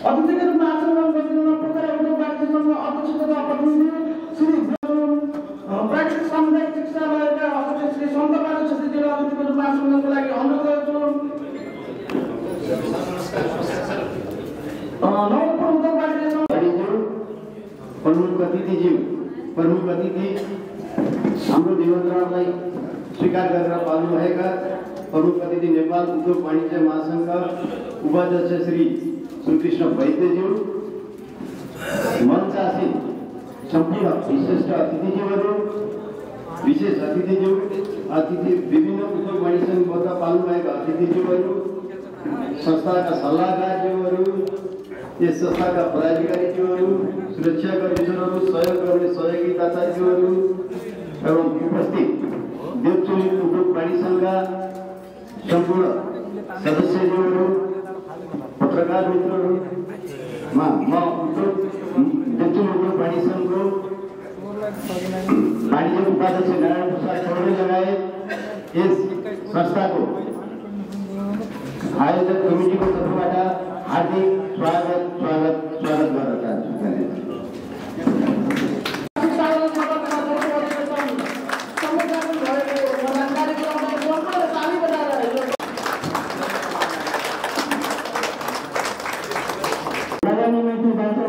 अतिथिको रूपमा आचरण गरिदिनु पोखरा उद्योग वाणिज्य संघ अध्यक्ष तथा प्रतिनिधि श्री प्राकृतिक सामुदायिक चिकित्सालयका अध्यक्ष श्री सन्तबहादुर छेत्रीजीलाई अतिथिको रूपमा आचरणको लागि अनुरोध गर्छु। नवलपुर उद्योग वाणिज्य संघ प्रमुख अतिथि हाम्रो निमन्त्रणलाई स्वीकार गरेर पाल्नुभएका प्रमुख अतिथि नेपाल उद्योग वाणिज्य महासङ्घका उपाध्यक्ष श्री श्रीकृष्ण वैद्यज्यू, मञ्चासी सम्पूर्ण विशिष्ट अतिथिज्यूहरू, विशेष अतिथि विभिन्न उद्योग वाणिज्य संघबाट पाल्नुभएका अतिथिज्यूहरू, संस्थाका सल्लाहकारज्यूहरू, यस संस्थाका पदाधिकारीज्यूहरू, सुरक्षाकर्मीहरू, सहयोग गर्ने सहयोगीदाताज्यूहरू एवं उपस्थित देवचुली उद्योग वाणिज्य संघका सम्पूर्ण सदस्यज्यूहरू, पत्रकार मित्रहरू, म देवचुली उद्योग वाणिज्य संघको वाणिज्य उपाध्यक्ष नारायण प्रसाद चौधरी लगायत यस संस्थाको आयोजक कमिटीको तर्फबाट हार्दिक स्वागत गर्न चाहन्छु।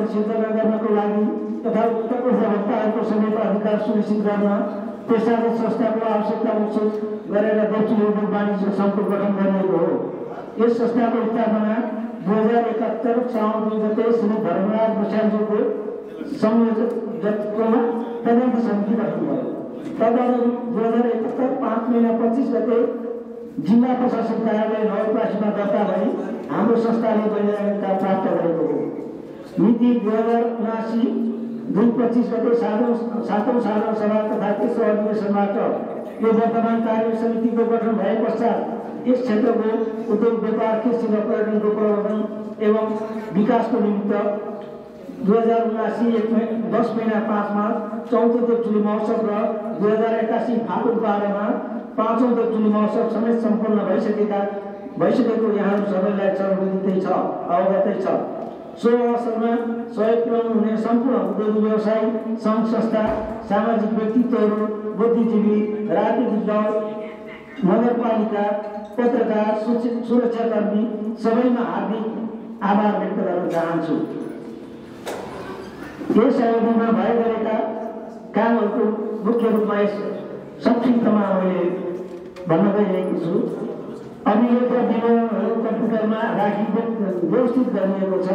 सिर्जना गर्नको लागि तथा उत्तरको प्रवक्ताहरूको समेत अधिकार सुनिश्चित गर्न पेशागत संस्थाको आवश्यकता उचित गरेर देवचुली उद्योग वाणिज्य सङ्घको गठन गरिएको हो। यस संस्थाको स्थापना 2071 साउन 2 गते श्री धर्मराज बस्यालज्यूको संयोजकत्वमा तदनुसार समिति गठन भयो। तदनुसार 2071 5 महिना 25 गते जिल्ला प्रशासन कार्यालय नवलपरासीमा दर्ता भई हाम्रो संस्थाले वैधानिकता प्राप्त गरेको हो। नीति 2079 2/25 गते सातौं साधारण सभा तथा तेस्रो अधिवेशनबाट यो वर्तमान कार्य समितिको गठन भए पश्चात यस क्षेत्रको उद्योग व्यापार कृषि र पर्यटनको प्रवर्धन एवं विकासको निमित्त 2079 10 महिना 5 मा 4औं देवचुली महोत्सव र 2081 फागुन 12 मा 5औं देवचुली महोत्सव समेत सम्पन्न भइसकेको यहाँहरू सबैलाई अवगतै छ। सो अवसरमा सहयोग पुर्याउनु हुने सम्पूर्ण उद्योग व्यवसायी सङ्घ संस्था, सामाजिक व्यक्तित्वहरू, बुद्धिजीवी, राजनीतिक दल, नगरपालिका, पत्रकार, सुरक्षाकर्मी सबैमा हार्दिक आभार व्यक्त गर्न चाहन्छु। यस अवधिमा भए गरेका कामहरूको मुख्य रूपमा यस संक्षिप्तमा मैले भन्न गइरहेको छु। अभिलेख र विवरणहरू कम्प्युटरमा राखी व्यवस्थित गरिएको छ।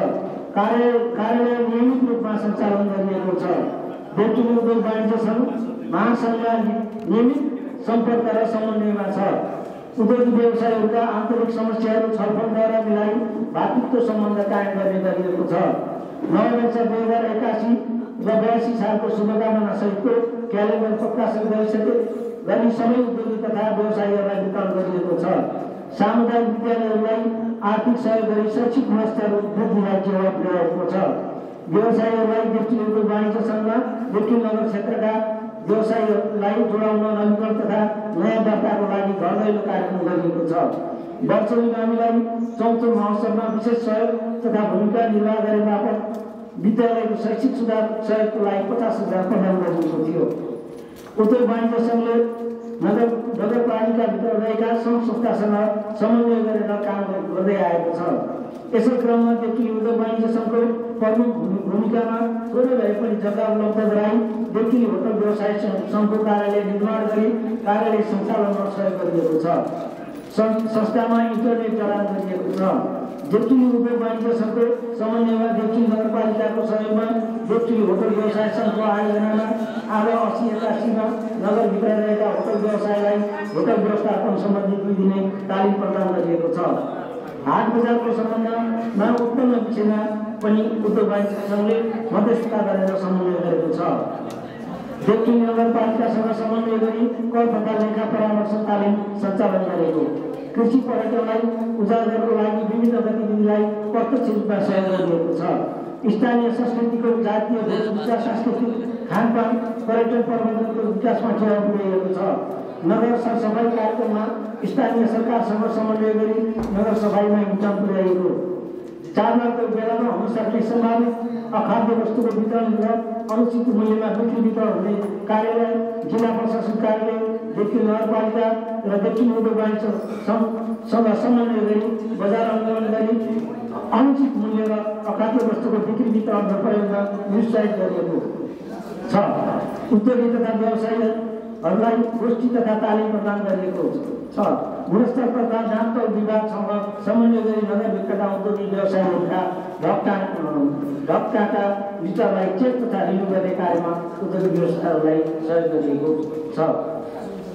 कार्यालय नियमित रूपमा सञ्चालन गरिएको छ। देवचुली उद्योग वाणिज्य सङ्घ महासङ्घ नियमित सम्पर्क र समन्वयमा छ। उद्योगी व्यवसायीहरूका आन्तरिक समस्याहरू छलफलद्वारा मिलाई भातृत्व सम्बन्ध कायम गर्ने गरिएको छ। नव वर्ष 2081 र 82 सालको शुभकामना सहितको क्यालेन्डर प्रकाशन गरी सबै उद्योगी तथा व्यवसायीहरूलाई वितरण गरिएको छ। सामुदायिक विद्यालयहरूलाई आर्थिक सहयोग गरी शैक्षिक गुणस्तर वृद्धिलाई टेवा पुर्याएको छ। व्यवसायीहरूलाई देवचुली उद्योग वाणिज्य सङ्घमा देवचुली नगर क्षेत्रका व्यवसायीहरूलाई जोडाउन नवीकरण तथा नयाँ दर्ताको लागि घर दैलो कार्यक्रम गरिएको छ। वर्षौली गामीलाई 4औं महोत्सवमा विशेष सहयोग तथा भूमिका निर्वाह गरे बापत विद्यालयको शैक्षिक सुधार सहयोगको लागि 50,000 प्रदान गरिएको थियो। उद्योग वाणिज्य सङ्घले नगरपालिकाभित्र रहेका सङ्घ संस्थासँग समन्वय गरेर काम गर्दै आएको छ। यसै क्रममा देवचुली उद्योग वाणिज्य सङ्घको प्रमुख भूमिकामा थोरै भए पनि जग्गा उपलब्ध गराई देवचुली होटल व्यवसाय सङ्घको कार्यालय निर्माण गरी कार्यालय सञ्चालनमा सहयोग गरिएको छ। संस्थामा इन्टरनेट जडान गरिएको छ। देवचुली उद्योग वाणिज्य सङ्घको समन्वयमा देवचुली नगरपालिकाको सहयोगमा देवचुली होटल व्यवसाय सङ्घको आयोजनामा आज 80-81 नगरभित्र रहेका होटल व्यवसायलाई होटल व्यवस्थापन सम्बन्धी 2 दिने तालिम प्रदान गरिएको छ। हाट बजारको सम्बन्धमा उत्पन्न विषयमा पनि उद्योग वाणिज्य सङ्घले मध्यस्थता गरेर समन्वय गरेको छ। देवचुली नगरपालिकासँग समन्वय गरी कर तथा लेखा परामर्श तालिम सञ्चालन गरेको। कृषि पर्यटनलाई उजागरको लागि विभिन्न गतिविधिलाई प्रत्यक्ष रूपमा सहयोग गरिएको छ। स्थानीय संस्कृतिको जातीय वेशभूषा, सांस्कृतिक खानपान, पर्यटन प्रबन्धनको विकासमा टेवा पुर्याएको छ। नगर सरसफाइ कार्यक्रममा स्थानीय सरकारसँग समन्वय गरी नगर सफाइमा इन्टर्न पुर्याएको। चाडबाडको बेलामा हुन सक्ने सम्भावित अखाद्य वस्तुको वितरण र अनुचित मूल्यमा बिक्री वितरण हुने कार्यालय, जिल्ला प्रशासन कार्यालय, देउचुली नगरपालिका र देउचुली उद्योग वाणिज्यसँग समन्वय गरी बजार आन्दोलन गरी अनुचित मूल्य र अखाद्य वस्तुको बिक्री वितरण र प्रयोगमा निरुत्साहित गरिएको छ। उद्योगी तथा व्यवसायीहरूलाई गोष्ठी तथा तालिम प्रदान गरिएको छ। गुणस्तर प्रदान जाँच विभागसँग समन्वय गरी नगरभित्रका उद्योगी व्यवसायीहरूका ढक्काका विचारलाई चेक तथा रिन्यू गर्ने कार्यमा उद्योगी व्यवसायीहरूलाई सहयोग गरिएको छ।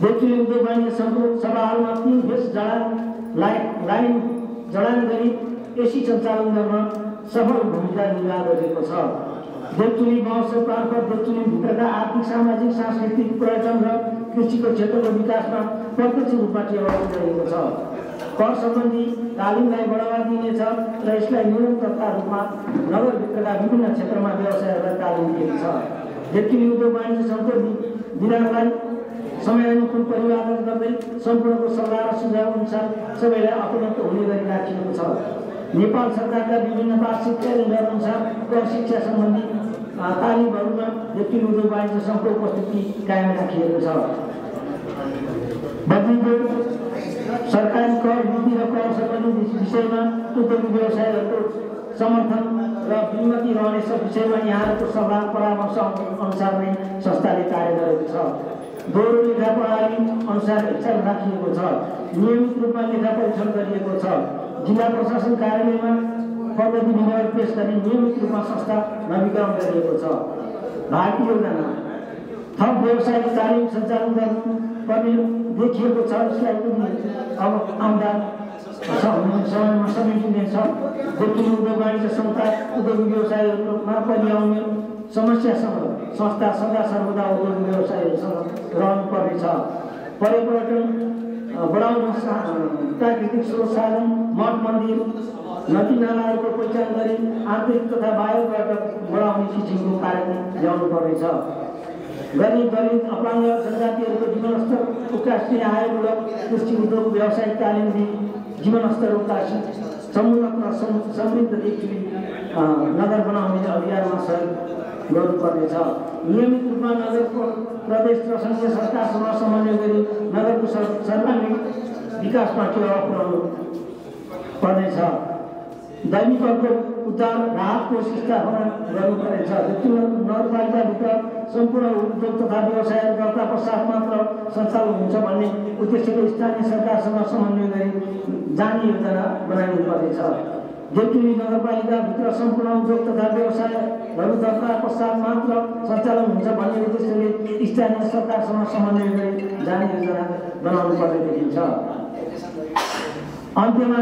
देउचुली उद्योग वाणिज्य सङ्घको सभाहरूमा 3 फेस लाइन जडान गरी एसी सञ्चालन गर्न सफल भूमिका निर्वाह गरेको छ। देउचुली महोत्सव मार्फत देउचुलीभित्रका आर्थिक, सामाजिक, सांस्कृतिक, पर्यटन र कृषिको क्षेत्रको विकासमा प्रत्यक्ष रूपमा टेवा पुर्याएको छ। कर सम्बन्धी तालिमलाई बढावा दिइनेछ र यसलाई निरन्तरता रूपमा नगरभित्रका विभिन्न क्षेत्रमा व्यवसायहरूलाई तालिम दिएको छ। देउचुली उद्योग वाणिज्य सङ्घको विधानलाई समयानुकूल परिवर्तन गर्दै सम्पूर्णको सल्लाह र सुझाव अनुसार सबैलाई अपनाउन हुने गरी राखिएको छ। नेपाल सरकारका विभिन्न वार्षिक क्यालेन्डर अनुसार कर शिक्षा सम्बन्धी तालिमहरूमा देउचुली उद्योग वाणिज्य सङ्घको उपस्थिति कायम राखिएको छ। बदलिँदो सरकारी कर नीति र कर सम्बन्धी विषयमा उद्योगी व्यवसायीहरूको समर्थन र विमति रहने विषयमा यहाँहरूको सल्लाह परामर्श अनुसार नै संस्थाले कार्य गरेको छ। दोहोरो लेखा प्रणाली अनुसार हिसाब राखिएको छ। नियमित रूपमा लेखा परीक्षण गरिएको छ। जिल्ला प्रशासन कार्यालयमा पद्धति विवरण पेश गरी नियमित रूपमा संस्था नवीकरण गरिएको छ। भावी योजना थप व्यवसायिक तालिम सञ्चालन गर्नुपर्ने देखिएको छ। यसलाई पनि अब आउँदा समयमा समेटिनेछ। देउचुली उद्योग वाणिज्य सङ्घका उद्योगी व्यवसायीहरूमा परिआउने समस्यासँग संस्था सदा सर्वदा उद्योगी व्यवसायीहरूसँग रहनुपर्नेछ। पर्यटन बढाउन प्राकृतिक स्रोत साधन, मठ मन्दिर, नदी नालाहरूको पहिचान गरी आन्तरिक तथा बाह्यबाट बढाउने किसिमको कार्यक्रम ल्याउनु पर्नेछ। गरीब दलित अपाङ्ग जनजातिहरूको जीवनस्तर उकास्ने आयमूलक कृषि उद्योग व्यावसायिक तालिम दिई जीवनस्तर उकासी समुन्नत र समृद्ध देउचुली नगर बनाउने अभियानमा सहयोग गर्नुपर्नेछ। नियमित रूपमा नगरको प्रदेश र सङ्घीय सरकारसँग समन्वय गरी नगरको सर्वाङ्गीण विकासमा टेवा पुर्याउनु पर्नेछ। दैनिक उद्धार राहत कोष स्थापना गर्नुपर्नेछ। देउचुली नगरपालिकाभित्र सम्पूर्ण उद्योग तथा व्यवसाय गर्दा पश्चात मात्र सञ्चालन हुन्छ भन्ने उद्देश्यले स्थानीय सरकारसँग समन्वय गरी जाने योजना बनाइनुपर्नेछ। देउचुली नगरपालिकाभित्र सम्पूर्ण उद्योग तथा व्यवसायहरू दर्ता पश्चात मात्र सञ्चालन हुन्छ भन्ने उद्देश्यले स्थानीय सरकारसँग समन्वय गरी जाने योजना बनाउनु पर्ने देखिन्छ। अन्त्यमा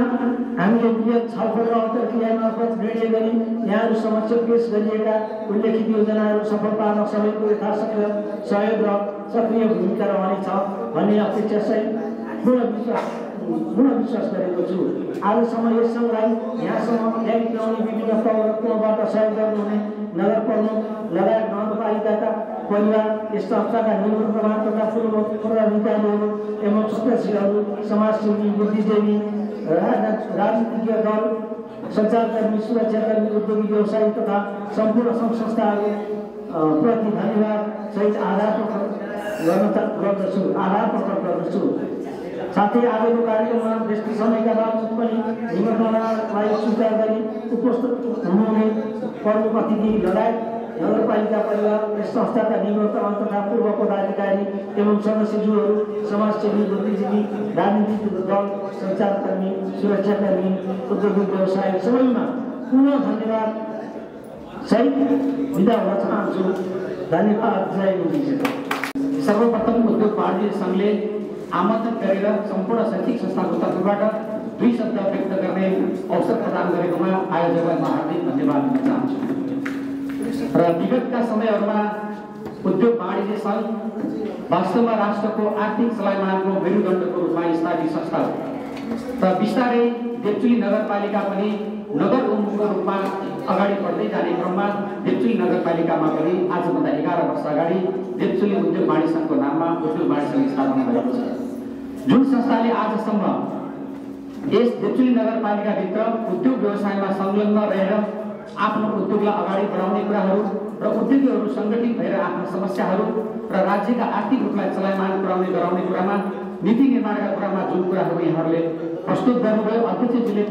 हामीले वृहत छलफल र अन्तर्क्रिया मार्फत निर्णय गरी यहाँहरू समक्ष पेश गरिएका उल्लेखित योजनाहरू सफल पार्न सबैको यथाशक्य सहयोग र सक्रिय भूमिका रहनेछ भन्ने अपेक्षासहित पूर्ण विश्वास गरेको छु। आजसम्म यस सङ्घलाई यहाँसम्म ल्याउने विभिन्न तौरबाट सहयोग गर्नुहुने नगर प्रमुख लगायत नगरपालिकाका परिवार, यस संस्थाका निवृत्तमान तथा पूर्व पदाधिकारीहरू एवं सदस्यहरू, समाजसेवी, बुद्धिजीवी, राजनीतिज्ञ दल, सञ्चारकर्मी, सुरक्षाकर्मी, उद्योगी व्यवसायी तथा सम्पूर्ण सङ्घ संस्थाहरू प्रति धन्यवाद सहित आभार प्रकट गर्दछु। साथै आजको कार्यक्रममा व्यस्त समयका बावजुद पनि निमन्त्रणालाई स्वीकार गरी उपस्थित हुनुहुने प्रमुख अतिथि लगायत नगरपालिका परिवार, यस संस्थाका निवृत्तमान तथा पूर्व पदाधिकारी एवं सदस्यज्यूहरू, समाजसेवी, बुद्धिजीवी, राजनीतिक दल, सञ्चारकर्मी, सुरक्षाकर्मी, उद्योगी व्यवसायी सबैमा पुनः धन्यवाद सहित बिदा हुन चाहन्छु। धन्यवाद। जय हिन्द। सर्वप्रथम उद्योग वाणिज्य सङ्घले आमन्त्रण गरेर सम्पूर्ण शैक्षिक संस्थाको तर्फबाट 2 शब्द व्यक्त गर्ने अवसर प्रदान गरेकोमा आयोजकलाई म हार्दिक धन्यवाद दिन चाहन्छु। र विगतका समयहरूमा उद्योग वाणिज्य सङ्घ वास्तवमा राष्ट्रको आर्थिक चलायमानको मेरुदण्डको रूपमा स्थापित संस्था हो। र बिस्तारै देउचुली नगरपालिका पनि नगर उन्मुखको रूपमा अगाडि बढ्दै जाने क्रममा देउचुली नगरपालिकामा पनि आजभन्दा 11 वर्ष अगाडि देउचुली उद्योग वाणिज्य सङ्घको नाममा उद्योग वाणिज्य सङ्घ स्थापना भएको छ। जुन संस्थाले आजसम्म यस देवचुली नगरपालिकाभित्र उद्योग व्यवसायमा संलग्न रहेर आफ्नो उद्योगलाई अगाडि बढाउने कुराहरू र उद्योगीहरू सङ्गठित भएर आफ्ना समस्याहरू र राज्यका आर्थिक रूपलाई चलायमान गराउने कुरामा नीति निर्माणका कुरामा जुन कुराहरू यहाँहरूले प्रस्तुत गर्नुभयो, अध्यक्षजीले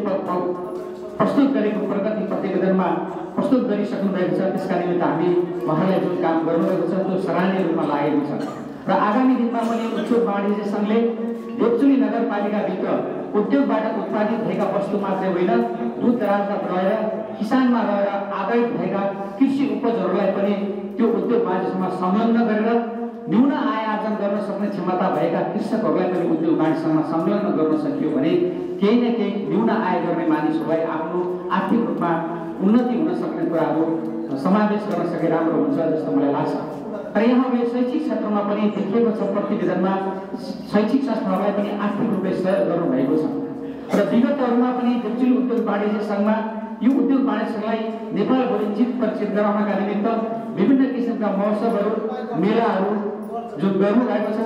प्रस्तुत गरेको प्रगति प्रतिवेदनमा प्रस्तुत गरिसक्नु भएको छ। त्यसका निमित्त हामी उहाँलाई जुन काम गर्नुभएको छ त्यो सराहनीय रूपमा लागेको छ र आगामी दिनमा पनि उद्योग वाणिज्य सङ्घले देवचुली नगरपालिकाभित्र उद्योगबाट उत्पादित भएका वस्तु मात्रै होइन, दूरदराजमा रहेर किसानमा रहेर आधारित भएका कृषि उपजहरूलाई पनि त्यो उद्योग वाणिज्यमा संलग्न गरेर न्यून आय आर्जन गर्न सक्ने क्षमता भएका कृषकहरूलाई पनि उद्योग वाणिज्यमा संलग्न गर्न सकियो भने केही न केही न्यून आय गर्ने मानिसहरूलाई आफ्नो आर्थिक रूपमा उन्नति हुन सक्ने कुराहरू समावेश गर्न सके राम्रो हुन्छ जस्तो मलाई लाग्छ। र यहाँले शैक्षिक क्षेत्रमा पनि देखिएको छ प्रतिवेदनमा शैक्षिक संस्थाहरूलाई पनि आर्थिक रूपले सहयोग गर्नुभएको छ र विगतहरूमा पनि देवचुली उद्योग वाणिज्य सङ्घमा यो उद्योग वाणिज्यलाई नेपालभरि परिचित गराउनका निमित्त विभिन्न किसिमका महोत्सवहरू मेलाहरू जुन गर्नुभएको छ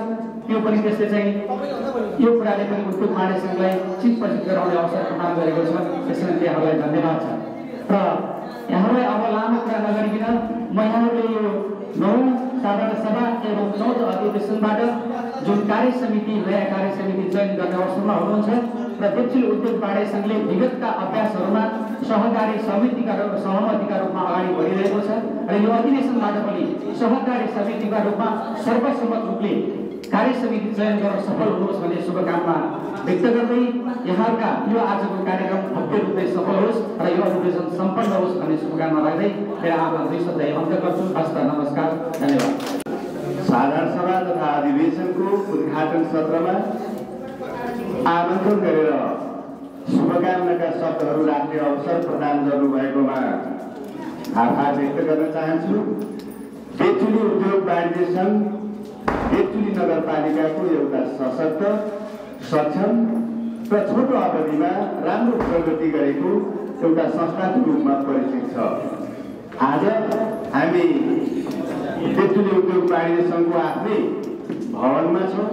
त्यो पनि त्यसले चाहिँ यो कुराले पनि उद्योग वाणिज्य सङ्घलाई परिचित गराउने अवसर प्रदान गरेको छ। त्यसैले यहाँलाई धन्यवाद छ र यहाँलाई अब लामो कुरा नगरिकन म यहाँहरूले यो 9औं साधारण सभा एवं 9औं अधिवेशनबाट जुन कार्य समिति नयाँ कार्य समिति चयन गर्ने अवसरमा हुनुहुन्छ र देवचुली उद्योग वाणिज्य सङ्घले विगतका अभ्यासहरूमा सहकारी समितिका सहमतिका रूपमा अगाडि बढिरहेको छ र यो अधिवेशनबाट पनि सहकारी समितिका रूपमा सर्वसम्मत रूपले कार्य समिति चयन गर्न सफल हुनुहोस् भन्ने शुभकामना व्यक्त गर्दै यहाँका यो आजको कार्यक्रम भव्य रूपले सफल होस् र यो अधिवेशन सम्पन्न होस् भन्ने शुभकामना राख्दै मेरा आफ्ना 2 शब्द अन्त्य गर्छु। हस्त नमस्कार, धन्यवाद। साधारण सभा तथा अधिवेशनको उद्घाटन सत्रमा आमन्त्रण गरेर शुभकामनाका शब्दहरू राख्ने अवसर प्रदान गर्नुभएकोमा आभार व्यक्त गर्न चाहन्छु। देवचुली उद्योग वाणिज्य सङ्घ देवचुली नगरपालिकाको एउटा सशक्त, सक्षम र छोटो अवधिमा राम्रो प्रगति गरेको एउटा संस्थाको रूपमा परिचित छ। आज हामी देवचुली उद्योग वाणिज्य सङ्घको आफ्नै भवनमा छौँ,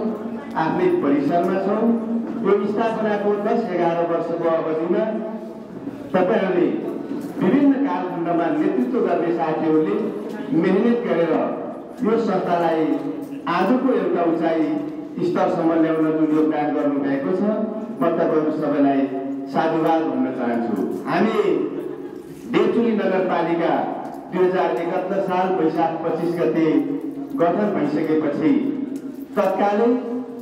आफ्नै परिसरमा छौँ। यो स्थापनाको 10-11 वर्षको अवधिमा तपाईँहरूले विभिन्न कालखण्डमा नेतृत्व गर्ने साथीहरूले मेहनत गरेर यो संस्थालाई आजको एउटा उचाइ स्तरसम्म ल्याउन जुन योगदान गर्नुभएको छ, म तपाईँहरू सबैलाई साधुवाद भन्न चाहन्छु। हामी देवचुली नगरपालिका 2071 साल वैशाख 25 गते गठन भइसकेपछि तत्कालै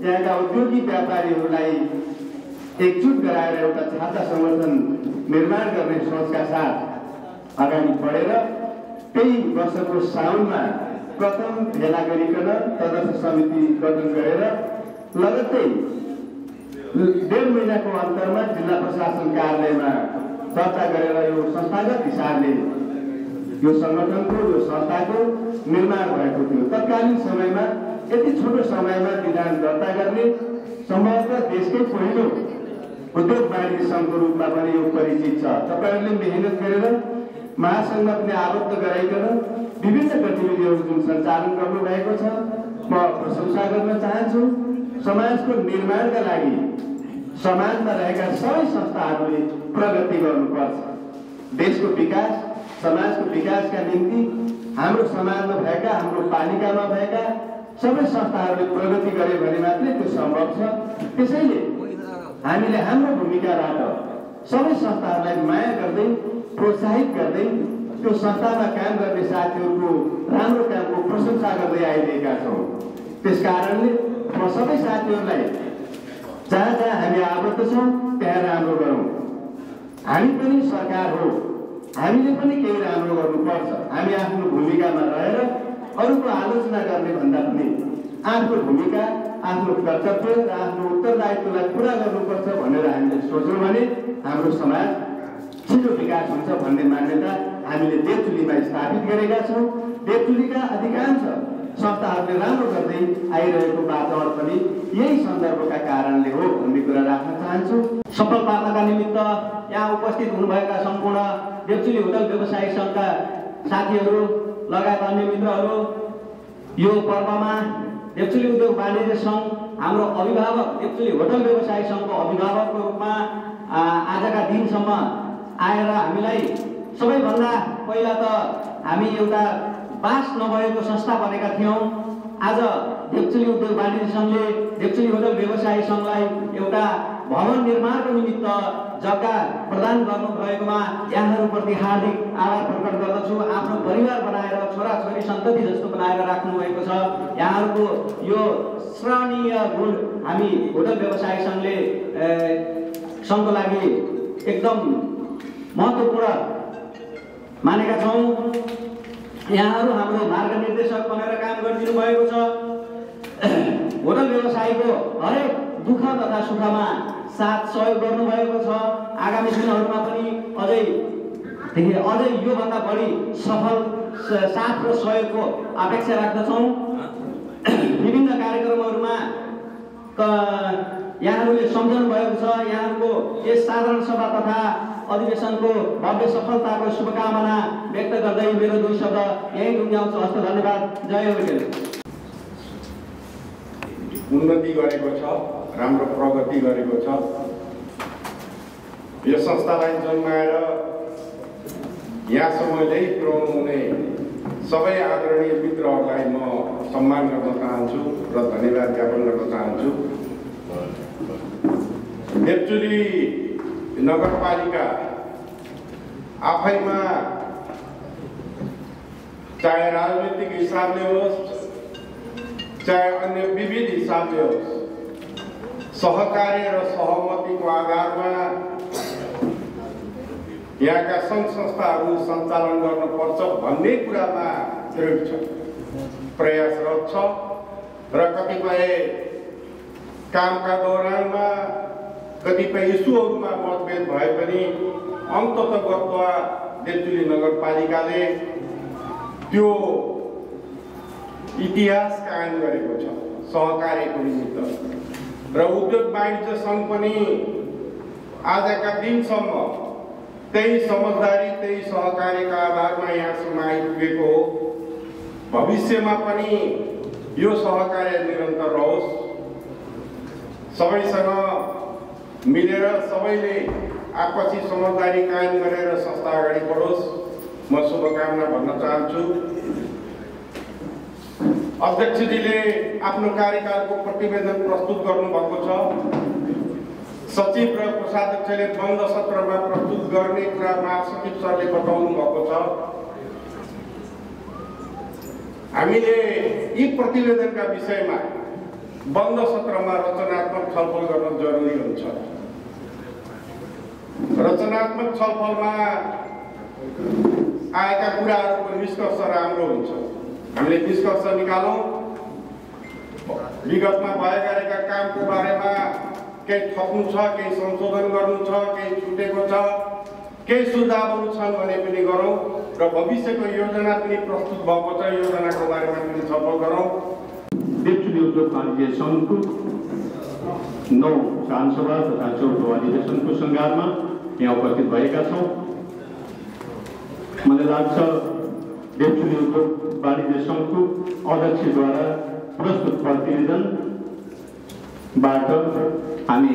यहाँका उद्योगी व्यापारीहरूलाई एकजुट गराएर एउटा छाता संगठन निर्माण गर्ने सोचका साथ अगाडि बढेर त्यही वर्षको साउनमा प्रथम भेला गरिकन तदर्थ समिति गठन गरेर लगत्तै 1.5 महिनाको अन्तरमा जिल्ला प्रशासन कार्यालयमा चर्चा गरेर यो संस्थागत हिसाबले यो सङ्गठनको यो संस्थाको निर्माण भएको थियो। तत्कालीन समयमा यति छोटो समयमा विधान दर्ता गर्ने सम्भवतः देशकै पहिलो उद्योग वाणिज्य सङ्घको रूपमा पनि यो परिचित छ। तपाईँहरूले मेहनत गरेर महासङ्घमा पनि आबद्ध गराइकन विभिन्न गतिविधिहरू जुन सञ्चालन गर्नुभएको छ, म प्रशंसा गर्न चाहन्छु। समाजको निर्माणका लागि समाजमा रहेका सबै संस्थाहरूले प्रगति गर्नुपर्छ। देशको विकास, समाजको विकासका निम्ति हाम्रो समाजमा भएका, हाम्रो पालिकामा भएका सबै संस्थाहरूले प्रगति गरे भने मात्रै त्यो सम्भव छ। त्यसैले हामीले हाम्रो भूमिकाबाट सबै संस्थाहरूलाई माया गर्दै, प्रोत्साहित गर्दै त्यो संस्थामा काम गर्ने साथीहरूको राम्रो कामको प्रशंसा गर्दै आइरहेका छौँ। त्यसकारणले म सबै साथीहरूलाई जहाँ जहाँ हामी आबद्ध छौँ त्यहाँ राम्रो गरौँ। हामी पनि सरकार हो, हामीले पनि केही राम्रो गर्नुपर्छ। हामी आफ्नो भूमिकामा रहेर अरूको आलोचना गर्ने भन्दा पनि आफ्नो भूमिका, आफ्नो कर्तव्य र आफ्नो उत्तरदायित्वलाई पुरा गर्नुपर्छ भनेर हामीले सोच्यौँ भने हाम्रो समाज छिटो विकास हुन्छ भन्ने मान्यता हामीले देवचुलीमा स्थापित गरेका छौँ। देवचुलीका अधिकांश संस्थाहरूले राम्रो गर्दै आइरहेको वातावरण पनि यही सन्दर्भका कारणले हो भन्ने कुरा राख्न चाहन्छु। सफल पार्नका निमित्त यहाँ उपस्थित हुनुभएका सम्पूर्ण देवचुली होटल व्यवसायी सङ्घका साथीहरू लगायत अन्य मित्रहरू, यो पर्वमा देवचुली उद्योग वाणिज्य सङ्घ हाम्रो अभिभावक देवचुली होटल व्यवसायी सङ्घको अभिभावकको रूपमा आजका दिनसम्म आएर हामीलाई सबैभन्दा पहिला त हामी एउटा बास नभएको संस्था बनेका थियौँ। आज देवचुली उद्योग वाणिज्य सङ्घले देवचुली होटल व्यवसायी सङ्घलाई एउटा भवन निर्माणको निमित्त जग्गा प्रदान गर्नुभएकोमा यहाँहरूप्रति हार्दिक आभार प्रकट गर्दछु। आफ्नो परिवार बनाएर छोराछोरी सन्तति जस्तो बनाएर राख्नुभएको छ। यहाँहरूको यो श्रवणीय गुण हामी होटल व्यवसायी सङ्घको लागि एकदम महत्त्वपूर्ण मानेका छौँ। यहाँहरू हाम्रो मार्गनिर्देशक बनेर काम गरिदिनु भएको छ। होटल व्यवसायीको हरेक दुःख तथा सुखमा साथ सहयोग गर्नुभएको छ। आगामी दिनहरूमा पनि अझै योभन्दा बढी सफल साथ र सहयोगको अपेक्षा राख्दछौँ। विभिन्न कार्यक्रमहरूमा यहाँहरूले सम्झनु भएको छ। यहाँहरूको यस साधारण सभा तथा अधिवेशनको भव्य सफलताको शुभकामना व्यक्त गर्दै मेरो दुई शब्द यहीँ टुङ्ग्याउँछु। हस्त धन्यवाद। जय होटल। उन्नति गरेको छ, राम्रो प्रगति गरेको छ। यो संस्थालाई जन्माएर यहाँसम्म ल्याइपुर्याउनु हुने सबै आदरणीय मित्रहरूलाई म सम्मान गर्न चाहन्छु र धन्यवाद ज्ञापन गर्न चाहन्छु। देवचुली नगरपालिका आफैमा चाहे राजनीतिक हिसाबले होस् चाहे अन्य विविध हिसाबले होस् सहकार्य र सहमतिको आधारमा यहाँका सङ्घ संस्थाहरू सञ्चालन गर्नुपर्छ भन्ने कुरामा दृढ छ, प्रयासरत छ र कतिपय कामका दौरानमा कतिपय इस्युहरूमा मतभेद भए पनि अन्ततगतवा देवचुली नगरपालिकाले त्यो इतिहास कायम गरेको छ सहकार्यको निमित्त र उद्योग वाणिज्य सङ्घ पनि आजका दिनसम्म त्यही समझदारी त्यही सहकार्यका आधारमा यहाँसम्म आइपुगेको हो। भविष्यमा पनि यो सहकार्य निरन्तर रहोस्, सबैसँग मिलेर सबैले आपसी समझदारी कायम गरेर संस्था अगाडि बढोस् म शुभकामना भन्न चाहन्छु। अध्यक्षजीले आफ्नो कार्यकालको प्रतिवेदन प्रस्तुत गर्नुभएको छ। सचिव र कोषाध्यक्षले बन्द सत्रमा प्रस्तुत गर्ने कुरा महासचिव सरले बताउनु भएको छ। हामीले यी प्रतिवेदनका विषयमा बन्द सत्रमा रचनात्मक छलफल गर्न जरुरी हुन्छ। रचनात्मक छलफलमा आएका कुराहरूको निष्कर्ष राम्रो हुन्छ। हामीले निष्कर्ष निकालौँ। विगतमा भए गरेका कामको बारेमा केही थप्नु छ, केही संशोधन गर्नु छ, केही छुटेको छ, केही सुझावहरू छन् भने पनि गरौँ र भविष्यको योजना पनि प्रस्तुत भएको छ, योजनाको बारेमा पनि छलफल गरौँ। देवचुली उद्योग वाणिज्य सङ्घको 9 सानसभा तथा 4थो अधिवेशनको सङ्घारमा यहाँ उपस्थित भएका छौँ। मलाई लाग्छ देवचुली उद्योग वाणिज्य सङ्घको अध्यक्षद्वारा प्रस्तुत प्रतिवेदनबाट हामी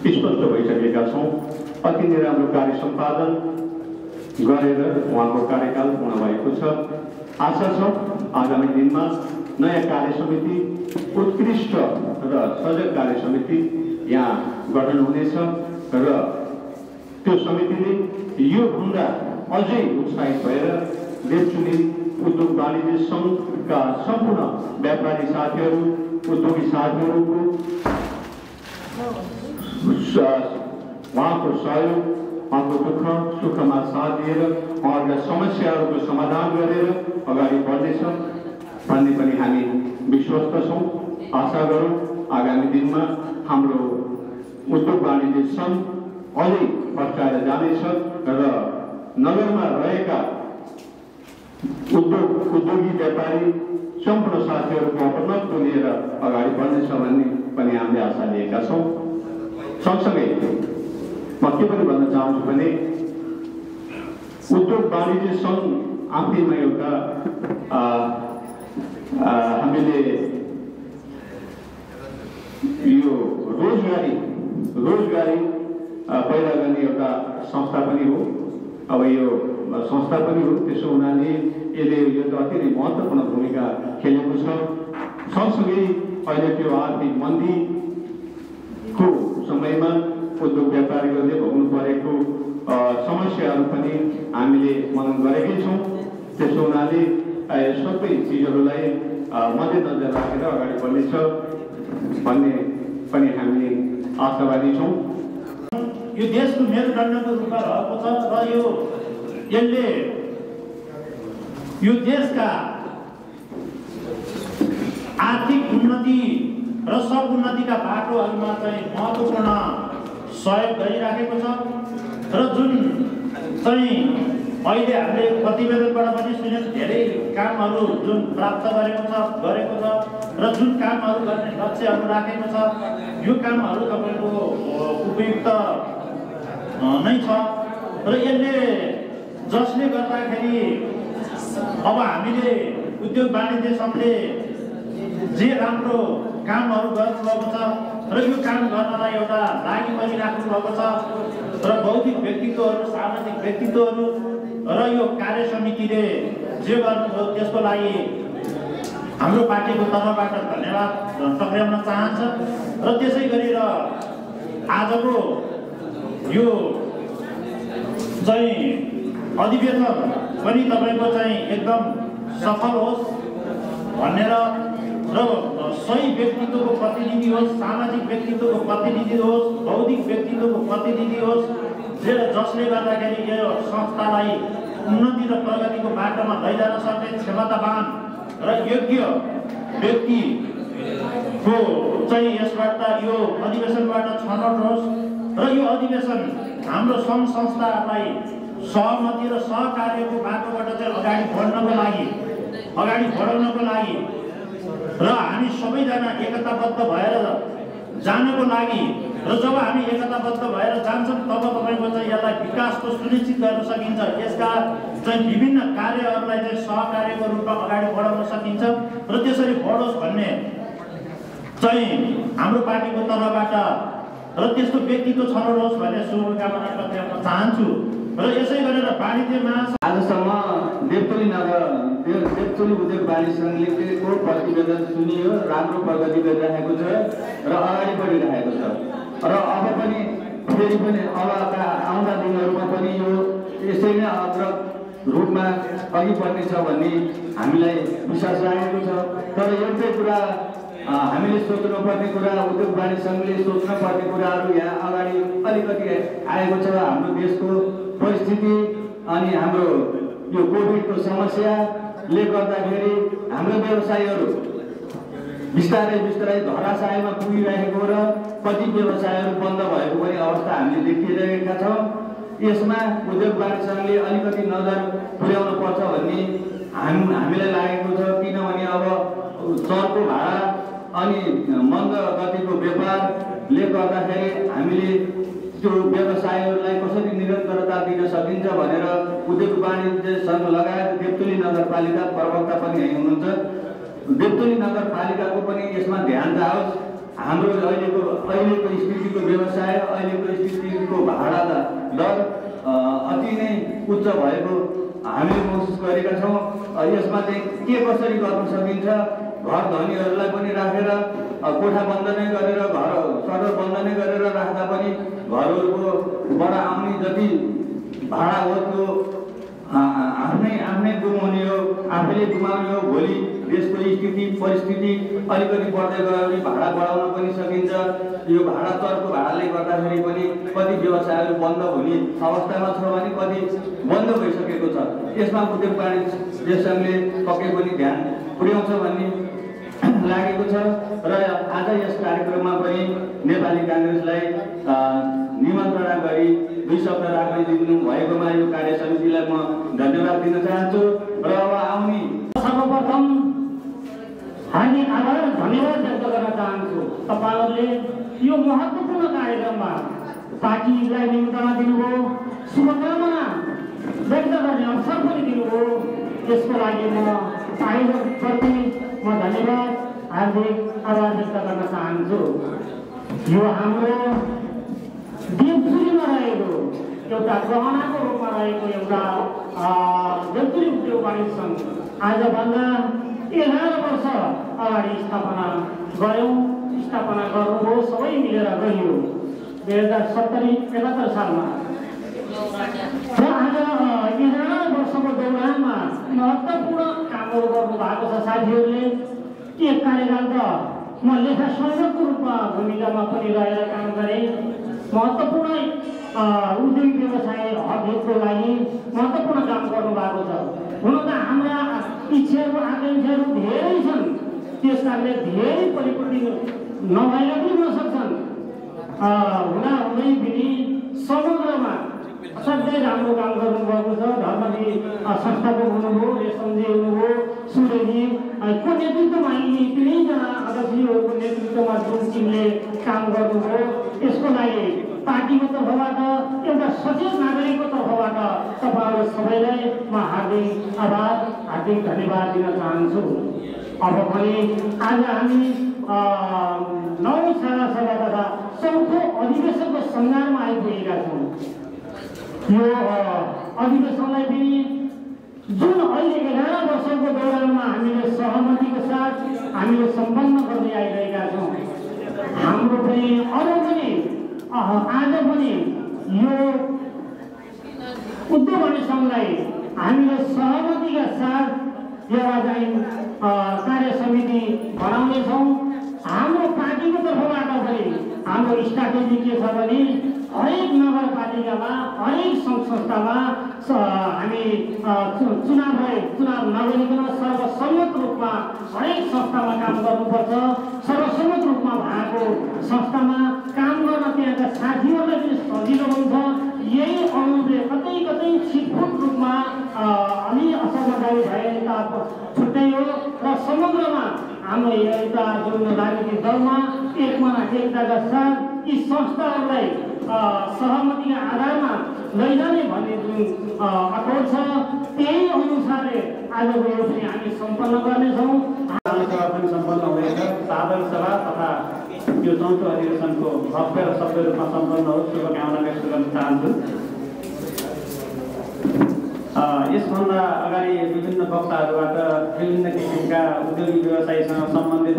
स्पष्ट भइसकेका छौँ। अति नै राम्रो कार्य सम्पादन गरेर उहाँको कार्यकाल पूर्ण भएको छ। आशा छ आगामी दिनमा नयाँ कार्य समिति, उत्कृष्ट र सजग कार्य समिति यहाँ गठन हुनेछ र त्यो समितिले योभन्दा अझै उत्साहित भएर देवचुली उद्योग वाणिज्य सङ्घका सम्पूर्ण व्यापारी साथीहरू, उद्योगी साथीहरूको उहाँको सहयोग, उहाँको दुःख सुखमा साथ दिएर उहाँहरूका समस्याहरूको समाधान गरेर अगाडि बढ्नेछ भन्ने पनि हामी विश्वस्त छौँ। आशा गरौँ आगामी दिनमा हाम्रो उद्योग वाणिज्य सङ्घ अझै भत्काएर जानेछ र नगरमा रहेका उद्योगी व्यापारी सम्पूर्ण साथीहरूको अपनत्व लिएर अगाडि बढ्नेछ भन्ने पनि हामीले आशा लिएका छौँ। सँगसँगै म के पनि भन्न चाहन्छु भने उद्योग वाणिज्य सङ्घ आफैमा एउटा हामीले यो रोजगारी पैदा गर्ने एउटा संस्था पनि हो। अब यो संस्था पनि हो, त्यसो हुनाले यसले यो अति नै महत्त्वपूर्ण भूमिका खेलेको छ। सँगसँगै अहिलेको आर्थिक मन्दीको समयमा उद्योग व्यापारीहरूले भोग्नु परेको समस्याहरू पनि हामीले मनन गरेकै छौँ। त्यसो हुनाले सबै चिजहरूलाई मध्यनजर राखेर अगाडि बढ्नेछ भन्ने पनि हामी आशावादी छौँ। यो देशको मेरुदण्डको रूपमा रहेको छ र यसले यो देशका आर्थिक उन्नति र सब उन्नतिका बाटोहरूमा चाहिँ महत्त्वपूर्ण सहयोग गरिराखेको छ र जुन चाहिँ अहिले हामीले प्रतिवेदनबाट पनि सुनेको धेरै कामहरू जुन प्राप्त गरेको छ र जुन कामहरू गर्ने लक्ष्यहरू राखेको छ यो कामहरू तपाईँको उपयुक्त नै छ र यसले जसले गर्दाखेरि अब हामीले उद्योग वाणिज्य सङ्घले जे राम्रो कामहरू गर्नुभएको छ र यो काम गर्नलाई एउटा लागि परिराख्नु भएको छ र बौद्धिक व्यक्तित्वहरू, सामाजिक व्यक्तित्वहरू र यो कार्य समितिले जे गर्नुभयो त्यसको लागि हाम्रो पार्टीको तर्फबाट धन्यवाद टक्राउन चाहन्छ र त्यसै गरेर आजको यो चाहिँ अधिवेशन पनि तपाईँको चाहिँ एकदम सफल होस् भनेर र सही व्यक्तित्वको प्रतिनिधि होस्, सामाजिक व्यक्तित्वको प्रतिनिधि होस्, बौद्धिक व्यक्तित्वको प्रतिनिधि होस्, जसले गर्दाखेरि यो संस्थालाई उन्नति र प्रगतिको बाटोमा लैजान सक्ने क्षमतावान र योग्य व्यक्तिको चाहिँ यसबाट यो अधिवेशनबाट छनौट होस् र यो अधिवेशन हाम्रो सङ्घ संस्थाहरूलाई सहमति र सहकार्यको बाटोबाट चाहिँ अगाडि बढाउनको लागि र हामी सबैजना एकताबद्ध भएर जानको लागि र जब हामी एकताबद्ध भएर जान्छौँ तब तपाईँको चाहिँ यसलाई विकासको सुनिश्चित गर्न सकिन्छ। यसका चाहिँ विभिन्न कार्यहरूलाई चाहिँ सहकार्यको रूपमा अगाडि बढाउन सकिन्छ र त्यसरी बढोस् भन्ने चाहिँ हाम्रो पार्टीको तर्फबाट र त्यस्तो व्यक्तित्व छनौट होस् भन्ने शुभकामना व्यक्त गर्न चाहन्छु। र यसै गरेर वाणिज्य महासंघ आजसम्म देवतोली उद्योग वाणिज्य सङ्घले को प्रतिवेदन सुनियो, राम्रो प्रगति गरिरहेको छ र अगाडि बढिरहेको छ र अब पनि फेरि पनि आउँदा दिनहरूमा पनि यो यसै नै अग्रत रूपमा अघि बढ्नेछ भन्ने हामीलाई विश्वास लागेको छ। तर एउटै कुरा हामीले सोच्नुपर्ने कुरा, उद्योग वाणिज्य सङ्घले सोच्नुपर्ने कुराहरू यहाँ अगाडि अलिकति आएको छ। हाम्रो देशको परिस्थिति अनि हाम्रो यो कोभिडको समस्याले गर्दाखेरि हाम्रो व्यवसायहरू बिस्तारै धराशायीमा पुगिरहेको र कति व्यवसायहरू बन्द भएको पनि अवस्था हामीले देखिरहेका छौँ। यसमा उद्योग वाणिज्य सङ्घले अलिकति नजर पुर्याउनु पर्छ भन्ने हामीलाई लागेको छ। किनभने अब चर्को भाडा अनि मन्द गतिको व्यापारले गर्दाखेरि हामीले त्यो व्यवसायहरूलाई कसरी निरन्तरता दिन सकिन्छ भनेर उद्योग वाणिज्य सङ्घ लगायत देवतोली नगरपालिका प्रवक्ता पनि यही हुनुहुन्छ। देवतोली नगरपालिकाको पनि यसमा ध्यान जाओस्। हाम्रो अहिलेको स्थितिको व्यवसाय, अहिलेको स्थितिको भाडा दर अति नै उच्च भएको हामीले महसुस गरेका छौँ। यसमा चाहिँ के कसरी गर्न सकिन्छ, घर धनीहरूलाई पनि राखेर कोठा बन्द नै गरेर, घर सटर बन्द नै गरेर राख्दा पनि घरहरूकोबाट आउने जति भाडा हो त्यो आफ्नै गुमाउने हो, आफैले गुमाउने हो। भोलि देशको परिस्थिति अलिकति बढ्दै गयो भने भाडा बढाउन पनि सकिन्छ। यो भाडा चर्को भाडाले गर्दाखेरि पनि कति व्यवसायहरू बन्द हुने अवस्थामा छ भने कति बन्द भइसकेको छ। यसमा उद्योग वाणिज्य सङ्घले पक्कै पनि ध्यान पुर्याउँछ भन्ने लागेको छ। र आज यस कार्यक्रममा पनि नेपाली काङ्ग्रेसलाई निमन्त्रणा गरी 2 शब्द राख्न दिनु भएकोमा यो कार्य समितिलाई म धन्यवाद दिन चाहन्छु। र अब आउने सर्वप्रथम हामी आभार र धन्यवाद व्यक्त गर्न चाहन्छु। तपाईँहरूले यो महत्त्वपूर्ण कार्यक्रममा पार्टीलाई निमन्त्रणा दिनुभयो, शुभकामना व्यक्त गर्ने अवसर पनि दिनुभयो। यसको लागि म आयोजकप्रति म धन्यवाद, हार्दिक आभार व्यक्त गर्न चाहन्छु। यो हाम्रो देवचुरीमा रहेको एउटा गहनाको रूपमा रहेको एउटा देवचुरी उद्योग वाणिज्य सङ्घ आजभन्दा 11 वर्ष अगाडि स्थापना गर्नुभयो। सबै मिलेर गयो 2070-71 सालमा। र आज 11 वर्षको दौरानमा महत्त्वपूर्ण कामहरू गर्नु भएको छ साथीहरूले। एक कार्यकाल त म लेखा संयोजकको रूपमा भूमिकामा पनि रहेर काम गरेँ। महत्त्वपूर्ण उद्योग व्यवसाय हकको लागि महत्त्वपूर्ण काम गर्नुभएको छ। हुन त हाम्रा इच्छाहरू आकाङ्क्षाहरू धेरै छन्, त्यस कारणले धेरै परिपूर्ति नभएर पनि हुन सक्छन्। हुँदै पनि समग्रमा असाध्यै राम्रो काम गर्नुभएको छ। धर्मजी संस्थाको हुनुभयो, रेशमजी हुनुभयो, सूर्यजीको नेतृत्वमा यिनी तिनैजना अध्यक्षहरूको नेतृत्वमा जुन टिमले काम गर्नुभयो, यसको लागि पार्टीको तर्फबाट एउटा सचेत नागरिकको तर्फबाट तपाईँहरू सबैलाई म हार्दिक आभार हार्दिक धन्यवाद दिन चाहन्छु। अब पनि आज हामी 9 सारा सभा तथा 4थो अधिवेशनको सङ्घारमा आइपुगेका छौँ। यो अधिवेशनलाई पनि जुन अहिले 11 वर्षको दौरानमा हामीले सहमतिको साथ हामीले सम्पन्न गर्दै आइरहेका छौँ। हाम्रो पनि अरू पनि आज पनि यो उद्योग वाणिज्य सङ्घलाई हामीले सहमतिका साथ एउटा चाहिँ कार्य समिति बनाउनेछौँ। हाम्रो पार्टीको तर्फबाट पनि हाम्रो स्ट्राटेजी के छ भने हरेक नगरपालिकामा हरेक सङ्घ संस्थामा हामी चुनाव नगरिकन सर्वसम्मत रूपमा हरेक संस्थामा काम गर्नुपर्छ। सर्वसम्मत रूपमा भएको संस्थामा काम गर्न त्यहाँका साथीहरूलाई पनि सजिलो हुन्छ। यही अनुरूपले कतै कतै छिटफुट रूपमा अलि असमझदारी भए छुट्टै हो र समग्रमा हाम्रो एउटा जुन राजनीतिक दलमा एकताका साथ यी संस्थाहरूलाई सहमतिका आधारमा लैजाने भन्ने जुन अटोट छ, त्यही अनुसारले आजको यो पनि हामी सम्पन्न गर्नेछौँ। सभा पनि सम्पन्न हुँदैछ। साधारण सभा तथा यो 4थो अधिवेशनको भव्य र सभ्य रूपमा सम्पन्न होस्, शुभकामना व्यक्त गर्न चाहन्छु। यसभन्दा अगाडि विभिन्न वक्ताहरूबाट विभिन्न किसिमका उद्योगी व्यवसायसँग सम्बन्धित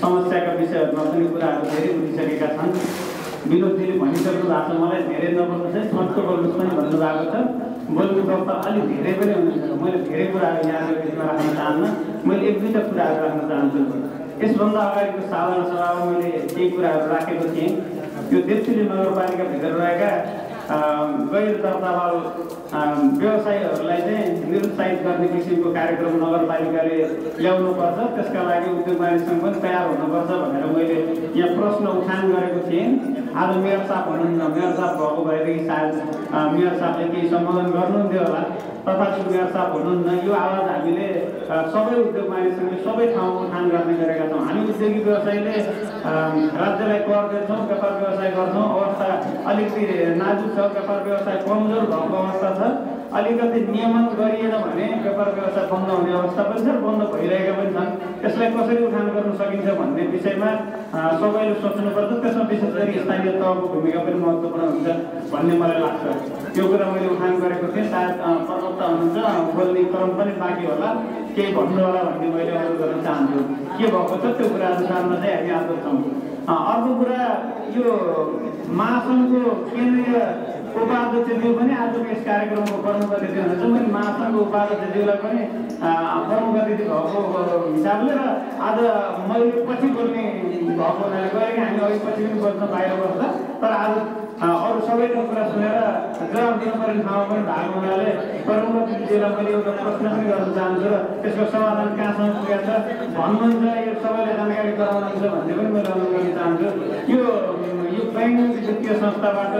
समस्याका विषयहरूमा पनि कुराहरू धेरै उठिसकेका छन्। विनोदजीले भनिसक्नु भएको छ, मलाई धेरै नबोल्नुहोस् है, छोटो बोल्नुहोस् पनि भन्नुभएको छ। बोल्नु वक्ता अलिक धेरै पनि हुनुहुन्छ। मैले धेरै कुराहरू यहाँको बिचमा राख्न चाहन्न, मैले 1-2 कुराहरू राख्न चाहन्छु। यसभन्दा अगाडिको साधारण सभामा मैले केही कुराहरू राखेको थिएँ। यो देवचुरी नगरपालिकाभित्र रहेका गैर दर्तावाल व्यवसायीहरूलाई चाहिँ निरुत्साहित गर्ने किसिमको कार्यक्रम नगरपालिकाले ल्याउनुपर्छ। त्यसका लागि उद्योग वाणिज्य सङ्घ पनि तयार हुनुपर्छ भनेर मैले यहाँ प्रश्न उठान गरेको थिएँ। आज मेयर साहब हुनुहुन्न, मेयर साहब भएको भएदेखि सायद मेयर साहबले केही सम्बोधन गर्नुहुन्थ्यो होला, तथापि मेयर साहब हुनुहुन्न। यो आवाज हामीले सबै उद्योग वाणिज्य सङ्घले सबै ठाउँमा उठान गर्ने गरेका छौँ। हामी उद्योगी व्यवसायीले राज्यलाई कर दिन्छौँ, व्यापार व्यवसाय गर्छौँ, अवस्था अलिकति नाजुक छ, व्यापार व्यवसाय कमजोर भएको अवस्था छ। अलिकति नियमन गरिएन भने व्यापार व्यवसाय बन्द हुने अवस्था पनि छ, बन्द भइरहेका पनि छन्। यसलाई कसरी उठान गर्न सकिन्छ भन्ने विषयमा सबैले सोच्नुपर्छ। त्यसमा विशेष गरी स्थानीय तहको भूमिका पनि महत्त्वपूर्ण हुन्छ भन्ने मलाई लाग्छ। यो कुरा मैले उठान गरेको थिएँ। सायद प्रवक्ता हुनुहुन्छ, बोल्ने क्रम पनि बाँकी होला, केही भन्नु होला भन्ने मैले अनुरोध गर्न चाहन्छु। के भएको छ त्यो कुरा अनुसारमा चाहिँ हामी आएको छौँ। अर्को कुरा, यो महासङ्घको केन्द्रीय उपाध्यक्षज्यू पनि आजको यस कार्यक्रमको प्रमुख अतिथि हुनुहुन्छ। मैले महासङ्घको उपाध्यक्षज्यूलाई पनि प्रमुख अतिथि भएको हिसाबले र आज मैले पछि बोल्ने भएको हुनाले गएँ कि हामी अघि पछि पनि बोल्न बाहिर बस्दा, तर आज अरू सबैको कुरा सुनेर जवाब दिनुपर्ने ठाउँमा पनि भएको हुनाले प्रमुख अतिथिज्यूलाई मैले एउटा प्रश्न पनि गर्न चाहन्छु र त्यसको समाधान कहाँसम्म पुगेको छ भन्नुहुन्छ, यो सबैलाई जानकारी गराउनुहुन्छ भन्ने पनि मैले अनुरोध गर्न चाहन्छु। यो ब्याङ्क वित्तीय संस्थाबाट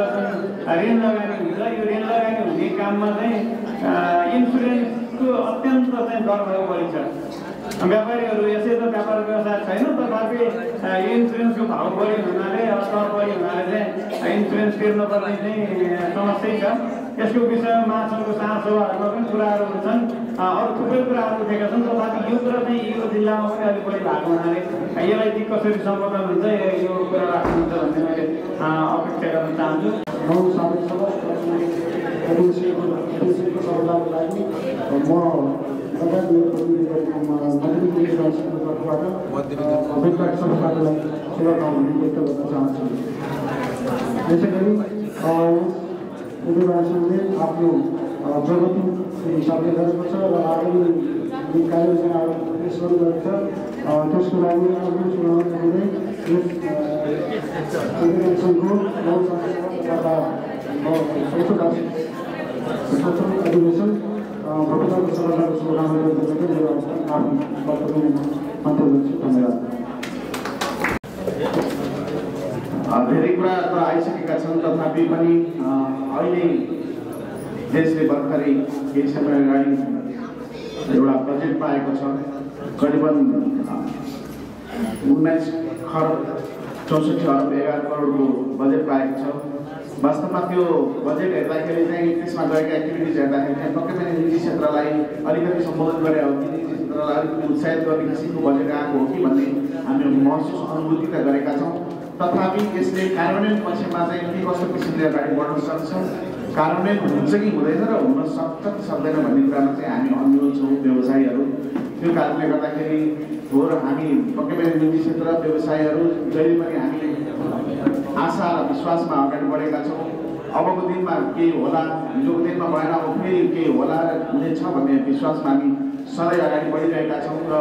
ऋण लगानी हुन्छ। यो ऋण लगानी हुने काममा चाहिँ इन्सुरेन्सको अत्यन्त चाहिँ डर भएको बढी छ। व्यापारीहरू यसै त व्यापार व्यवसाय छैन, तथापि इन्सुरेन्सको भाउ बढी हुनाले, दर बढी हुनाले चाहिँ इन्सुरेन्स तिर्नुपर्ने चाहिँ समस्या छ। यसको विषयमा महासङ्घको सारसभाहरूमा पनि कुराहरू हुन्छन्, अरू थुप्रै कुराहरू उठेका छन्। तथापि यो कुरा चाहिँ यो जिल्लामा पनि अलिक बढी भएको हुनाले यसलाई चाहिँ कसरी सम्बोधन हुन्छ यो कुरा राख्नुहुन्छ भन्ने मैले अपेक्षा गर्न चाहन्छु। सभाको लागि म संस्थालाई शुभकामना व्यक्त गर्न चाहन्छु। त्यसै गरी उद्योगले आफ्नो प्रगति हिसाबले गरेको छ र आगामी कार्ययोजनाहरू पेश गरिरहेको छ। त्यसको लागि अघि चुनाव हुँदै यस फेडरेसनको अधिवेशन भविष्यको सभाको शुभकामना व्यक्त गर्दै मेरो आफ्नो वक्तव्य अन्त्य गर्छु। धन्यवाद। धेरै कुरा त आइसकेका छन्, तथापि पनि अहिले देशले भर्खरै केही समय अगाडि एउटा बजेट पाएको छ। करिबन 19 खरब 64 अरब 11 करोडको बजेट पाएको छ। वास्तवमा त्यो बजेट हेर्दाखेरि चाहिँ त्यसमा गएका एक्टिभिटिज हेर्दाखेरि चाहिँ पक्कै पनि निजी क्षेत्रलाई अलिकति सम्बोधन गरे हो कि निजी क्षेत्रलाई अलिकति उत्साहित गर्ने किसिमको बजेट आएको हो कि भन्ने हामी महसुस अनुभूति त गरेका छौँ। तथापि यसले कार्यान्वयन पक्षमा चाहिँ के कस्तो किसिमले अगाडि बढ्न सक्छ, कार्यान्वयन हुन्छ कि हुँदैन र हुन सक्छ कि सक्दैन भन्ने कुरामा चाहिँ हामी अन्य छौँ व्यवसायीहरू। त्यो कारणले गर्दाखेरि हो र हामी पक्कै पनि निजी क्षेत्र व्यवसायीहरू जहिले पनि हामी आशा र विश्वासमा अगाडि बढेका छौँ। अबको दिनमा केही होला, हिजोको दिनमा भएन, अब फेरि केही होला हुनेछ भन्ने विश्वासमा हामी सधैँ अगाडि बढिरहेका छौँ र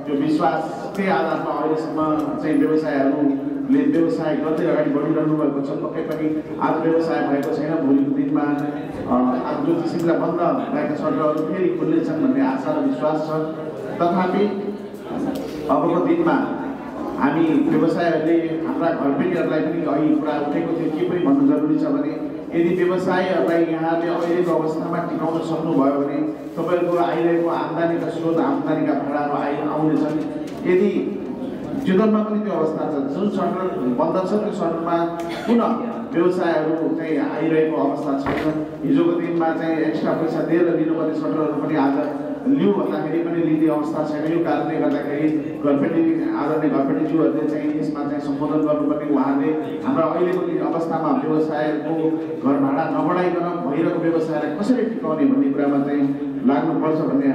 त्यो विश्वासकै आधारमा अहिलेसम्म चाहिँ व्यवसायहरूले व्यवसाय गर्दै अगाडि बढिरहनु भएको छ। पक्कै पनि आज व्यवसाय भएको छैन, भोलिको दिनमा आज जो किसिमका बन्द भएका सडकहरू फेरि खुल्नेछन् भन्ने आशा र विश्वास छ। तथापि अबको दिनमा हामी व्यवसायहरूले हाम्रा घरबेटीहरूलाई पनि अघि कुरा उठेको थियो के पनि भन्नु जरुरी छ भने यदि व्यवसायहरूलाई यहाँले अहिलेको अवस्थामा टिकाउन सक्नुभयो भने तपाईँहरूको आइरहेको आम्दानीका स्रोत आम्दानीका भाडाहरू आउनेछन्। यदि जीवनमा पनि त्यो अवस्था छ, जुन सटर बन्द छ त्यो सटरमा पुनः व्यवसायहरू चाहिँ आइरहेको अवस्था छैन। हिजोको दिनमा चाहिँ एक्स्ट्रा पैसा दिएर लिनुपर्ने सटरहरू पनि आज लिऊ भन्दाखेरि पनि लिने अवस्था छैन। यो कारणले गर्दाखेरि आदरणीय घरपेटीज्यूहरूले चाहिँ यसमा चाहिँ सम्बोधन गर्नुपर्ने उहाँले हाम्रा अहिलेको अवस्थामा व्यवसायको घर भाडा नबढाइकन भइरहेको व्यवसायलाई कसरी टिकाउने भन्ने कुरामा चाहिँ लाग्नुपर्छ भन्ने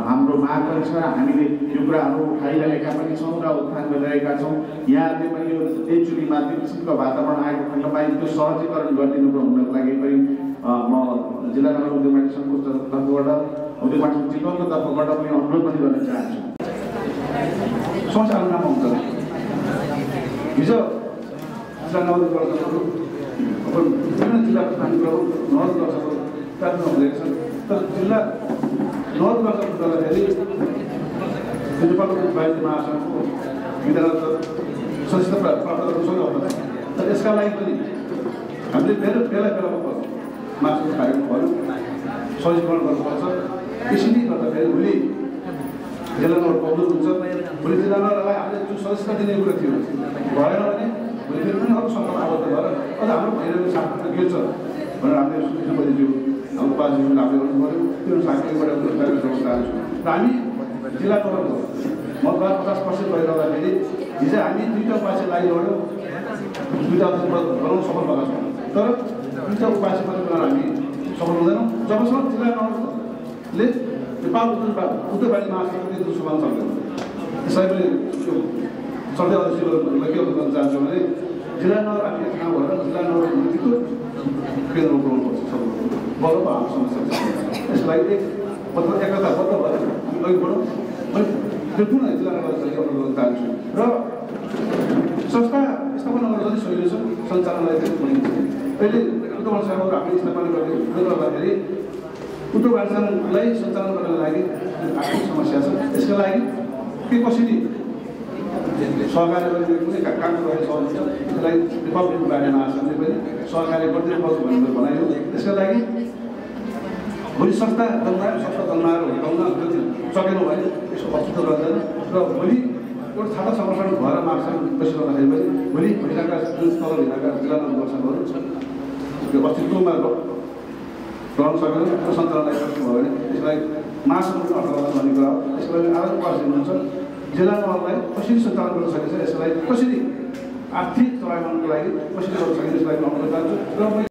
हाम्रो माग पनि छ। हामीले यो कुराहरू उठाइरहेका पनि छौँ र उत्थान गरिरहेका छौँ। यहाँहरूले पनि यो देशचुरीमा त्यो किसिमको वातावरण आएको खण्डमा त्यो सहजीकरण गरिदिनुको हुनको लागि पनि म जिल्ला नगर उद्योग वाणिज्य सङ्घको तर्फबाट उद्योग वाणिज्य चितवनको तर्फबाट पनि अनुरोध पनि गर्न चाहन्छु। सोचाउन हुन्छ हिजो जिल्ला नगर दर्शकहरू विभिन्न जिल्लाको मानिसहरू नगर दर्शकहरू प्राप्त हुँदैछ। तर जिल्ला नगर दर्शक गर्दाखेरि नेपालको वाणिज्य महासङ्घको विद्यालय सशक्त प्राप्त गर्न सक्नुहुन्छ। तर यसका लागि पनि हामीले बेला बेलामा मासुको कार्यक्रमहरू सहजीकरण गर्नुपर्छ। यसरी गर्दाखेरि भोलि जिल्ला नगर पब्लिक हुन्छ, भोलि जिल्ला नगरलाई हामीले जुन सदस्यता दिने कुरा थियो भएन भने भोलि फेरि पनि अरू सङ्कट आबद्ध भएर अझ हाम्रो भइरहेको साथमा के छ भनेर हामीले सुन्नुपर्ने थियो। अब बाजुले हामीले गर्नु पऱ्यो, त्यो साथीबाट गर्न चाहन्छु। र हामी जिल्ला नगरको मतदान 50% भइरहँदाखेरि हिजो हामी 2टा उपास्य लागिरह्यो, 2टा गराउन सफल भएका छौँ। तर 2टा उपास्य मात्र हामी सफल हुँदैनौँ जबसम्म जिल्ला नगरले नेपाल उद्योग वाणिज्य महासङ्घको नेतृत्व सम्हाल्न सक्दैन। त्यसलाई पनि त्यो सधैँ अध्यक्षलाई के गर्न चाहन्छु भने जिल्ला नगर हामीले ठाउँ भएर जिल्ला नगरको नेतृत्व केन्द्रमा पुऱ्याउनुपर्छ। सबैको बल्ल हाम्रो समस्या छ। यसलाई एकताबद्ध भएर हामी अघि बढौँ। मैले त्यो पुनः जिल्ला नगरलाई अनुरोध गर्न चाहन्छु। र संस्था स्थापना गर्न जति सजिलो छ सञ्चालनलाई चाहिँ भनिन्छ। अहिले उद्योग वाणिज्य हामीले स्थापना गर्दाखेरि उद्योग वाणिज्यलाई सञ्चालन गर्नको लागि आर्थिक समस्या छ। यसका लागि के कसरी सहकारी गर्ने कुनै काम गर्ने सहज हुन्छ त्यसलाई नेपाल उद्योग वाणिज्य महासङ्घले पनि सहकारी गर्दै पर्छ भनेर भनायो। त्यसका लागि भोलि संस्था दलमाहरू हुर्काउन सकेनौँ भने यसको अस्तित्व रहँदैन। र भोलि एउटा छाता संरक्षण भएर महासङ्घ बसिरहँदाखेरि पनि भोलि भिनाका जुन तल भिनाका जिल्ला नगर संघहरू त्यो अस्तित्वमा रहन सकेन त्यो सञ्चालनलाई सक्नु भयो भने त्यसलाई महासमुद्र अर्थव्यवस्था भन्ने कुरा हो। त्यसको लागि आरोप पास हुन्छ जिल्लालाई कसरी सञ्चालन गर्न सकिन्छ, यसलाई कसरी आर्थिक चलायमानको लागि कसरी गर्न सकिन्छ यसलाई अनुरोध गर्छु। र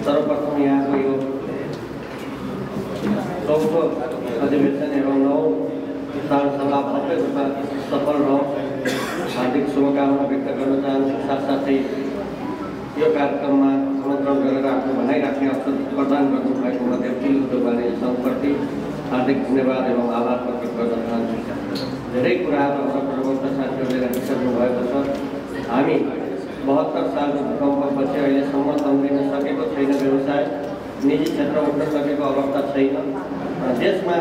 सर्वप्रथम यहाँको यो चौथो अधिवेशन एवं 9 किसान सभा भव्य रूपमा सफल रहोस् हार्दिक शुभकामना व्यक्त गर्न चाहन्छु। साथसाथै यो कार्यक्रममा आमन्त्रण गरेर आफ्नो भनाइ राख्ने अवसर प्रदान गर्नुभएको मध्यवर्ती उद्योग वाणिज्य सङ्घप्रति हार्दिक धन्यवाद एवं आभार प्रकट गर्न चाहन्छु। धेरै कुराहरू हाम्रो प्रवक्ता साथीहरूले राखिसक्नु भएको छ। हामी 72 सालको भूकम्पपछि अहिलेसम्म तम्बिन सकेको छैन व्यवसाय, निजी क्षेत्र उठ्न सकेको अवस्था छैन। देशमा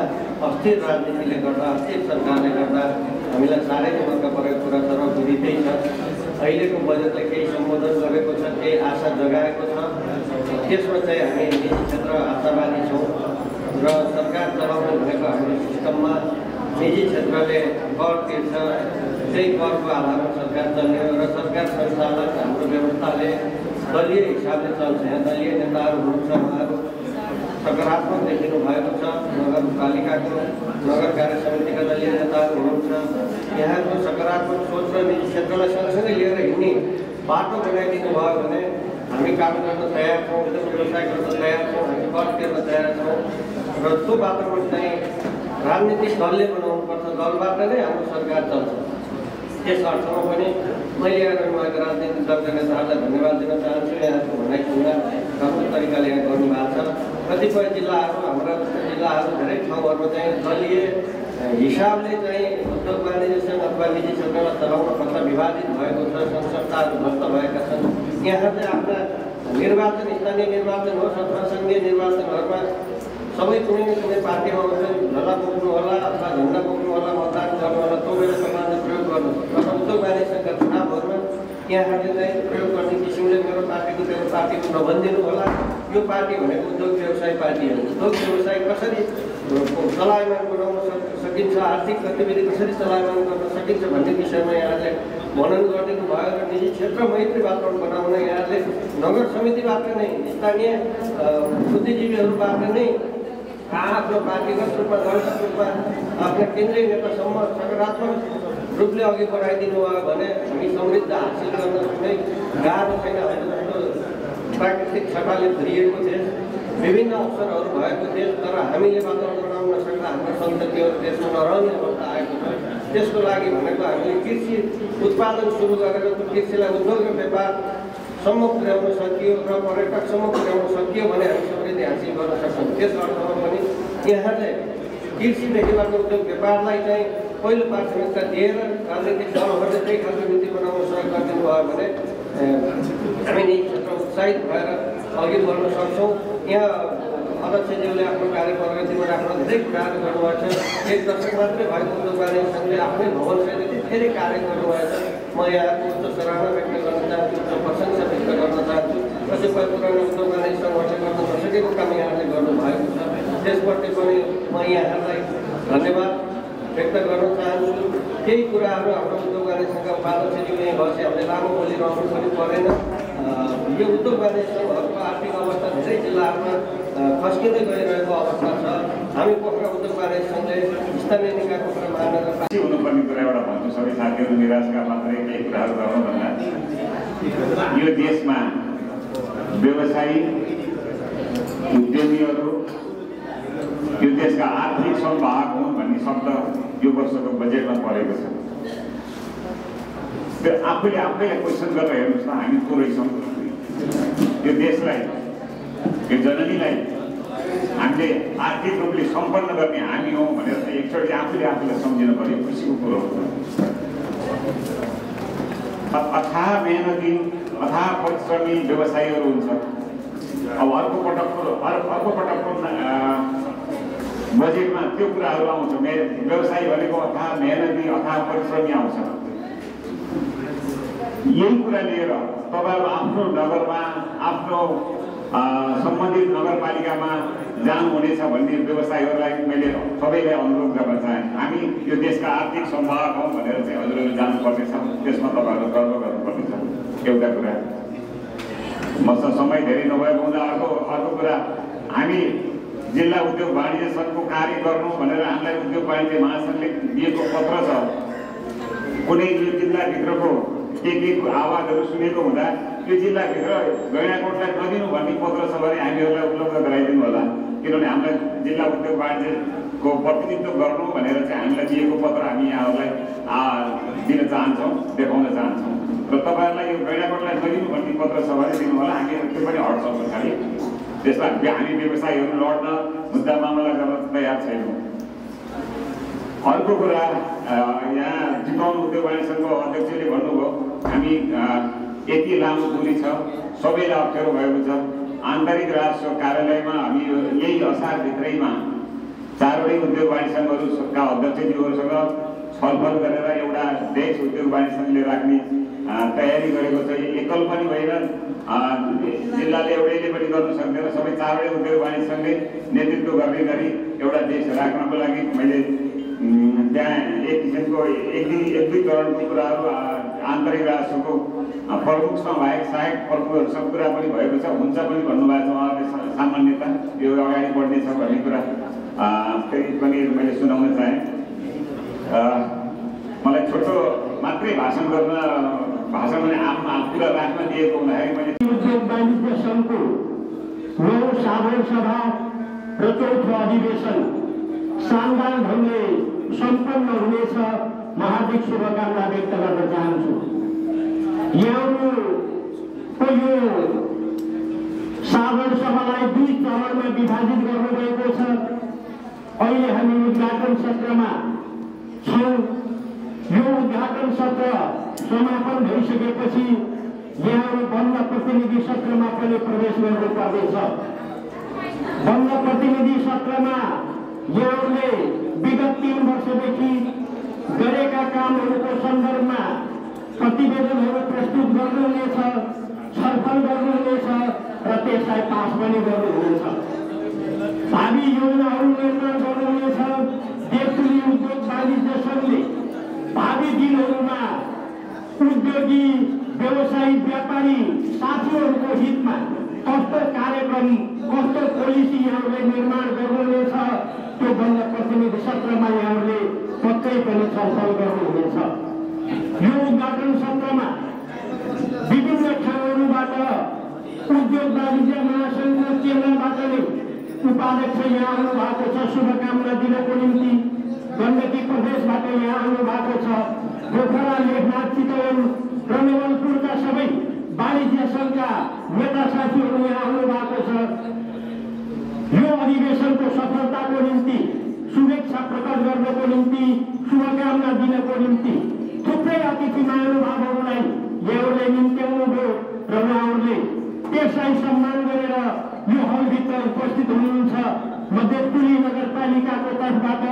अस्थिर राजनीतिले गर्दा, अस्थिर सरकारले गर्दा हामीलाई साह्रै मर्क परेको कुरा सर्वविदितै छ। अहिलेको बजेटले केही सम्बोधन गरेको छ, केही आशा जगाएको छ। त्यसमा चाहिँ हामी निजी क्षेत्र आशावादी छौँ र सरकार चलाउने भनेको हाम्रो सिस्टममा निजी क्षेत्रले कर तिर्छ, त्यही करको आधारमा सरकार चल्ने र सरकार सञ्चालन हाम्रो व्यवस्थाले दलीय हिसाबले चल्छ। यहाँ दलीय नेताहरू हुनुहुन्छ, उहाँहरू सकारात्मक देखिनु भएको छ। नगरपालिकाको नगर कार्य समितिका दलीय नेताहरू हुनुहुन्छ, यहाँको सकारात्मक सोच र निजी क्षेत्रलाई सँगसँगै लिएर हिँड्ने बाटो बनाइदिनु भयो भने हामी काम गर्न तयार छौँ, व्यवसाय गर्न तयार छौँ, हामी कर तिर्न तयार छौँ। र त्यो वातावरण चाहिँ राजनीतिक दलले बनाउनुपर्छ, दलबाट नै हाम्रो सरकार चल्छ। त्यस अर्थमा पनि मैले यहाँ गर्नुभएको राजनीतिक दलका नेताहरूलाई धन्यवाद दिन चाहन्छु। यहाँको भनाइ सुन्दा राम्रो तरिकाले यहाँ गर्नुभएको छ। कतिपय जिल्लाहरू, हाम्रा जिल्लाहरू धेरै ठाउँहरूमा चाहिँ दलीय हिसाबले चाहिँ उद्योग वाणिज्य सङ्घ अथवा निजी क्षेत्रलाई चलाउन खोज्दा विभाजित भएको छ, संस्थाहरू ध्वस्त भएका छन्। यहाँ चाहिँ आफ्ना निर्वाचन, स्थानीय निर्वाचन होस् अथवा सङ्घीय निर्वाचनहरूमा सबै कुनै न कुनै पार्टीमा झोला बोक्नु होला अथवा झन्डा बोक्नु होला, मतदान गर्नु होला, त्यो बेला समाजले प्रयोग गर्नु। तर उद्योग वाणिज्य सङ्घका चुनावहरूमा यहाँहरूले चाहिँ प्रयोग गर्ने किसिमले मेरो पार्टीको तेरो पार्टीको नभनिदिनु होला। यो पार्टी भनेको उद्योग व्यवसाय पार्टी हो। उद्योग व्यवसाय कसरी चलायमान बनाउन सकिन्छ, आर्थिक गतिविधि कसरी चलायमान गर्न सकिन्छ भन्ने विषयमा यहाँले मनन गरिदिनु भयो। र निजी क्षेत्र मैत्री वातावरण बनाउन यहाँले नगर समितिबाट नै, स्थानीय बुद्धिजीवीहरूबाट नै आफ्नो पार्टीगत रूपमा, दलगत रूपमा आफ्ना केन्द्रीय नेतासम्म सकारात्मक रूपले अघि बढाइदिनु भयो भने हामी समृद्ध हासिल गर्न कुनै गाह्रो छैन। प्राकृतिक छटाले भरिएको देश, विभिन्न अवसरहरू भएको देश, तर हामीले वातावरण बनाउन नसक्दा हाम्रो सन्ततिहरू देशमा नरहने अवस्था आएको छ। त्यसको लागि भनेको हामीले कृषि उत्पादन सुरु गरेर त्यो कृषिलाई उद्योग र व्यापारसम्म पुर्याउन सकियो र पर्यटकसम्म पुर्याउन सकियो भने हामी समृद्धि हासिल गर्न सक्छौँ। त्यस अर्थमा पनि यहाँले कृषिदेखि लिएर उद्योग व्यापारलाई चाहिँ पहिलो प्राथमिकता दिएर राजनीतिक दलहरूले त्यही खालको नीति बनाउन सहयोग गरिदिनु भयो भने हामी निजी क्षेत्र उत्साहित भएर अघि बढ्न सक्छौँ। यहाँ अध्यक्षज्यूले आफ्नो कार्य प्रगतिमा राख्न धेरै कुराहरू गर्नुभएको छ। 1 दशक मात्रै भएको उद्योग वाणिज्य सङ्घले आफ्नै भवनसहित धेरै कार्य गर्नुभएको छ। म यहाँको उच्च सराहना व्यक्त गर्न चाहन्छु, उच्च प्रशंसा व्यक्त गर्न चाहन्छु। कतिपय पुरानो उद्योग वाणिज्य सङ्घहरूले गर्न नसकेको काम यहाँले गर्नुभएको छ, त्यसप्रति पनि म यहाँहरूलाई धन्यवाद व्यक्त गर्न चाहन्छु। केही कुराहरू हाम्रो उद्योग वाणिज्यसँग पारदर्शी हुने भएपछि हामीले लामो बोलिरहनु पनि परेन। यो उद्योग वाणिज्यहरूको आर्थिक अवस्था धेरै जिल्लाहरूमा खस्किँदै गइरहेको अवस्था छ। हामी पोखरा उद्योग वाणिज्य सङ्घले स्थानीय निकायको कुरा मानेर हुनुपर्ने कुरा एउटा भन्छु, सबै साथीहरू निराशका मात्रै केही कुराहरू गर्नुभन्दा यो देशमा व्यवसायी उद्यमीहरू यो देशका आर्थिक संवाहक हुन् भन्ने शब्द यो वर्षको बजेटमा परेको छ। त्यो आफैले क्वेसन गरेर हेर्नुहोस् न, हामी को रहेछौँ? यो देशलाई, यो जननीलाई हामीले आर्थिक रूपले सम्पन्न गर्ने हामी हौँ भनेर चाहिँ एकचोटि आफूलाई सम्झिनु पर्यो। खुसीको कुरो हो। अथाह मेहनती अथाह परिश्रमी व्यवसायीहरू हुन्छ। अब अर्को पटकको बजेटमा त्यो कुराहरू आउँछ। व्यवसायी भनेको अथाह मेहनती अथाह परिश्रमी आउँछ। यही कुरा लिएर तपाईँहरू आफ्नो नगरमा, आफ्नो सम्बन्धित नगरपालिकामा जानुहुनेछ भन्ने व्यवसायीहरूलाई मैले सबैलाई अनुरोध गर्न चाहे। हामी यो देशका आर्थिक संवाहक हौँ भनेर चाहिँ हजुरहरूले जानुपर्नेछ। त्यसमा तपाईँहरू गर्व गर्नुपर्नेछ। एउटा कुरा मसँग समय धेरै नभएको हुँदा अर्को कुरा, हामी जिल्ला उद्योग वाणिज्य सङ्घको कार्य गर्नु भनेर हामीलाई उद्योग वाणिज्य महासङ्घले दिएको पत्र छ। कुनै यो जिल्लाभित्रको के आवाजहरू सुनेको हुँदा यो जिल्लाभित्र गैँडाकोटलाई नदिनु भन्ने पत्र छ भने हामीहरूलाई उपलब्ध गराइदिनु होला। किनभने हामीलाई जिल्ला उद्योग वाणिज्यको प्रतिनिधित्व गर्नु भनेर चाहिँ हामीलाई दिएको पत्र हामी यहाँहरूलाई दिन चाहन्छौँ, देखाउन चाहन्छौँ। र तपाईँहरूलाई यो गैँडाकोटलाई नदिनु भन्ने पत्र छ भने दिनु होला। हामी त्यो पनि हट्छौँ खालि। त्यसमा हामी व्यवसायीहरू लड्न, मुद्दा मामला गर्न तयार छैनौँ। अर्को कुरा, यहाँ जिताउनु उद्योग वाणिज्य सङ्घको अध्यक्षले भन्नुभयो हामी यति लामो दूरी छ, सबैलाई अप्ठ्यारो भएको छ। आन्तरिक राजस्व कार्यालयमा हामी यही असारभित्रैमा चारवटै उद्योग वाणिज्य सङ्घहरूका अध्यक्षज्यूहरूसँग छलफल गरेर एउटा देश उद्योग वाणिज्य सङ्घले राख्ने तयारी गरेको छ। एकल पनि होइन, जिल्लाले एउटैले पनि गर्नु सक्दैन। सबै चारवटै उद्योग वाणिज्य सङ्घले नेतृत्व गर्ने गरी एउटा देश राख्नको लागि मैले त्यहाँ एक किसिमको एक दुई चरणको कुराहरू आन्तरिक राजस्वको प्रमुखसँग बाहेक सहायक प्रमुखहरूसँग कुरा पनि भएको छ। हुन्छ पनि भन्नुभएको छ उहाँहरूले। सामान्यता यो अगाडि बढ्नेछ भन्ने कुरा फेरि पनि मैले सुनाउन चाहेँ। मलाई छोटो मात्रै भाषण भने कुरा राख्न दिएको हुँदाखेरि मैले उद्योग वाणिज्य सङ्घको 9औं साधारण सभा र 4थो अधिवेशन शानदार ढङ्गले सम्पन्न हुनेछ। हार्दिक शुभकामना व्यक्त गर्न चाहन्छु। यहाँको यो साधारण सभालाई 2 चरणमा विभाजित गर्नुभएको छ। अहिले हामी उद्घाटन सत्रमा छौँ। यो उद्घाटन सत्र समापन भइसकेपछि यहाँहरू बन्द प्रतिनिधि सत्रमा पनि प्रवेश गर्नुपर्नेछ। बन्द प्रतिनिधि सत्रमा यहाँहरूले विगत 3 वर्षदेखि गरेका कामहरूको सन्दर्भमा प्रतिवेदनहरू प्रस्तुत गर्नुहुनेछ, छलफल गर्नुहुनेछ र त्यसलाई पास पनि गर्नुहुनेछ। भावी योजनाहरू निर्माण गर्नुहुनेछ। देवतुली उद्योग वाणिज्य सङ्घले भावी दिनहरूमा उद्योगी, व्यवसायी, व्यापारी साथीहरूको हितमा कस्तो कार्यक्रम, कस्तो पोलिसी यहाँहरूले निर्माण गर्नुहुनेछ त्यो बन्द प्रतिनिधि सत्रमा यहाँहरूले पक्कै पनि छलफल गर्नुहुनेछ। यो उद्घाटन सत्रमा विभिन्न ठाउँहरूबाट उद्योग वाणिज्य महासङ्घको केन्द्रबाट नै उपाध्यक्ष यहाँ आउनु भएको छ शुभकामना दिनको निम्ति। गण्डकी प्रदेशबाट यहाँ आउनु भएको छ। पोखरा, लेखनाथ, चितवन र नवलपुरका सबै वाणिज्य सङ्घका नेता साथीहरू यहाँ आउनु भएको छ। यो अधिवेशनको सफलताको निम्ति, शुभेच्छा प्रकट गर्नको निम्ति, शुभकामना दिनको निम्ति थुप्रै अतिथि महानुभावहरूलाई यहाँहरूले निम्त्याउनुभयो र उहाँहरूले त्यसलाई सम्मान गरेर यो हलभित्र उपस्थित हुनुहुन्छ। म देवतुली नगरपालिकाको तर्फबाट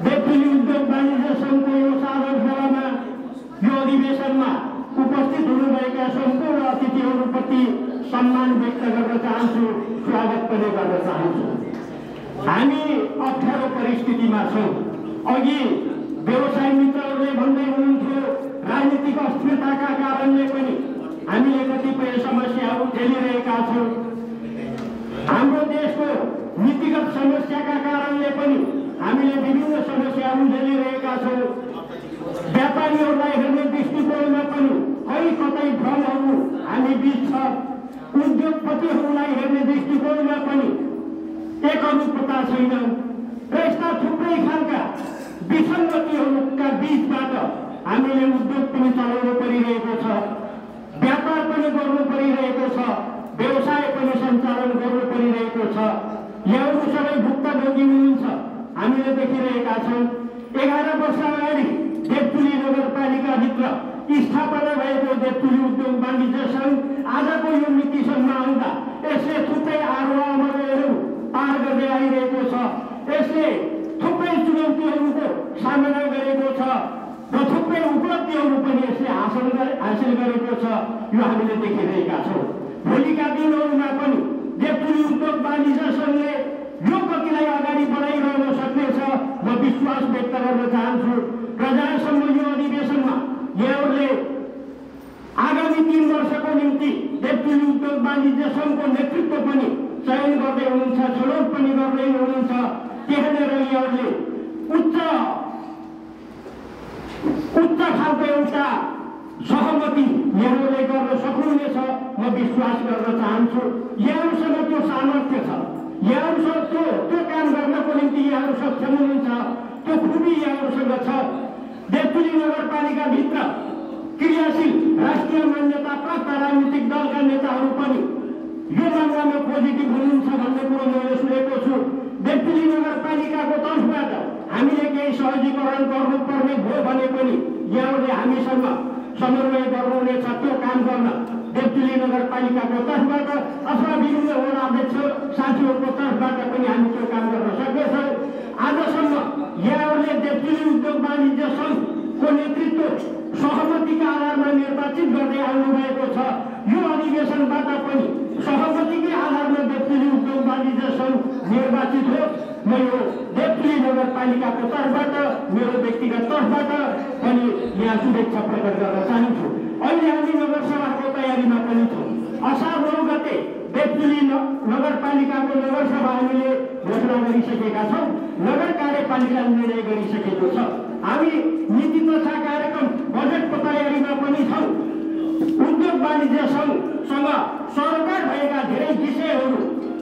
देवतुली उद्योग वाणिज्य सङ्घको यो साधारण सभामा यो अधिवेशनमा उपस्थित हुनुभएका सम्पूर्ण अतिथिहरूप्रति सम्मान व्यक्त गर्न चाहन्छु, स्वागत पनि गर्न चाहन्छु। हामी अप्ठ्यारो परिस्थितिमा छौँ। अघि व्यवसाय मित्रहरूले भन्दै हुनुहुन्थ्यो राजनीतिक अस्थिरताका कारणले पनि हामीले कतिपय समस्याहरू झेलिरहेका छौँ। हाम्रो देशको नीतिगत समस्याका कारणले पनि हामीले विभिन्न समस्याहरू झेलिरहेका छौँ। व्यापारीहरूलाई हेर्ने दृष्टिकोणमा पनि कतै भ्रमहरू हामी बीच छ। उद्योगपतिहरूलाई हेर्ने दृष्टिकोणमा पनि एकरूपता छैन र यस्ता थुप्रै खालका विसङ्गतिहरूका बीचबाट हामीले उद्योग पनि चलाउनु परिरहेको छ, व्यापार पनि गर्नु परिरहेको छ, व्यवसाय पनि सञ्चालन गर्नु परिरहेको छ। यहाँहरू सबै भुक्तभोगी हुनुहुन्छ, हामीले देखिरहेका छौँ। 11 वर्ष अगाडि देवतुली नगरपालिकाभित्र स्थापना भएको देवतुली उद्योग वाणिज्य सङ्घ आजको यो नीतिसम्म आउँदा यसले थुप्रै आरोहहरू पार गर्दै आइरहेको छ। यसले थुप्रै चुनौतीहरूको सामना गरेको छ र थुप्रै उपलब्धिहरू पनि यसले हासिल गरेको छ। यो हामीले देखिरहेका छौँ। भोलिका दिनहरूमा पनि देवतुली उद्योग वाणिज्य सङ्घले यो गतिलाई अगाडि बढाइरहन सक्नेछ म विश्वास व्यक्त गर्न चाहन्छु। र जहाँसम्म यो अधिवेशनमा यहाँहरूले आगामी 3 वर्षको निम्ति देवतुली उद्योग वाणिज्य सङ्घको नेतृत्व पनि चयन गर्दै हुनुहुन्छ, छनौट पनि गर्दै हुनुहुन्छ, त्यहाँनिर यहाँहरूले उच्च खालको एउटा सहमति यहाँहरूले गर्न सक्नुहुनेछ म विश्वास गर्न चाहन्छु। यहाँहरूसँग त्यो सामर्थ्य छ, यहाँहरूसँग त्यो काम गर्नको निम्ति यहाँहरू सक्षम हुनुहुन्छ, त्यो खुबी यहाँहरूसँग छ। देवतुली नगरपालिकाभित्र क्रियाशील राष्ट्रिय मान्यता प्राप्त राजनीतिक दलका नेताहरू पनि यो मामलामा पोजिटिभ हुनुहुन्छ भन्ने कुरो मैले सुनेको छु। देवतुली नगरपालिकाको तर्फबाट हामीले केही सहजीकरण गर्नुपर्ने भयो भने पनि यहाँहरूले हामीसँग समन्वय गर्नुहुनेछ त्यो काम गर्न। देवतुली नगरपालिकाको तर्फबाट अथवा विभिन्न वडा अध्यक्ष साथीहरूको तर्फबाट पनि हामी त्यो काम गर्न सक्नेछौँ। आजसम्म यहाँहरूले देवतुली उद्योग वाणिज्य सङ्घको नेतृत्व सहमतिका आधारमा निर्वाचित गर्दै आउनुभएको छ। यो अधिवेशनबाट पनि सहमतिकै आधारमा देवतुली उद्योग वाणिज्य सङ्घ निर्वाचित हो। म यो देवतुली नगरपालिकाको तर्फबाट मेरो व्यक्तिगत तर्फबाट पनि यहाँ शुभेच्छा प्रकट गर्न चाहन्छु। अहिले हामी नगरसभाको तयारीमा पनि छौँ। असार 9 गते देवतुली नगरपालिकाको नगरसभा हामीले घोषणा गरिसकेका छौँ। नगर कार्यपालिकाले निर्णय गरिसकेको छ। हामी नीति तथा कार्यक्रम बजेटको तयारीमा पनि छौँ। उद्योग वाणिज्य सङ्घसँग सरकार भएका धेरै विषयहरू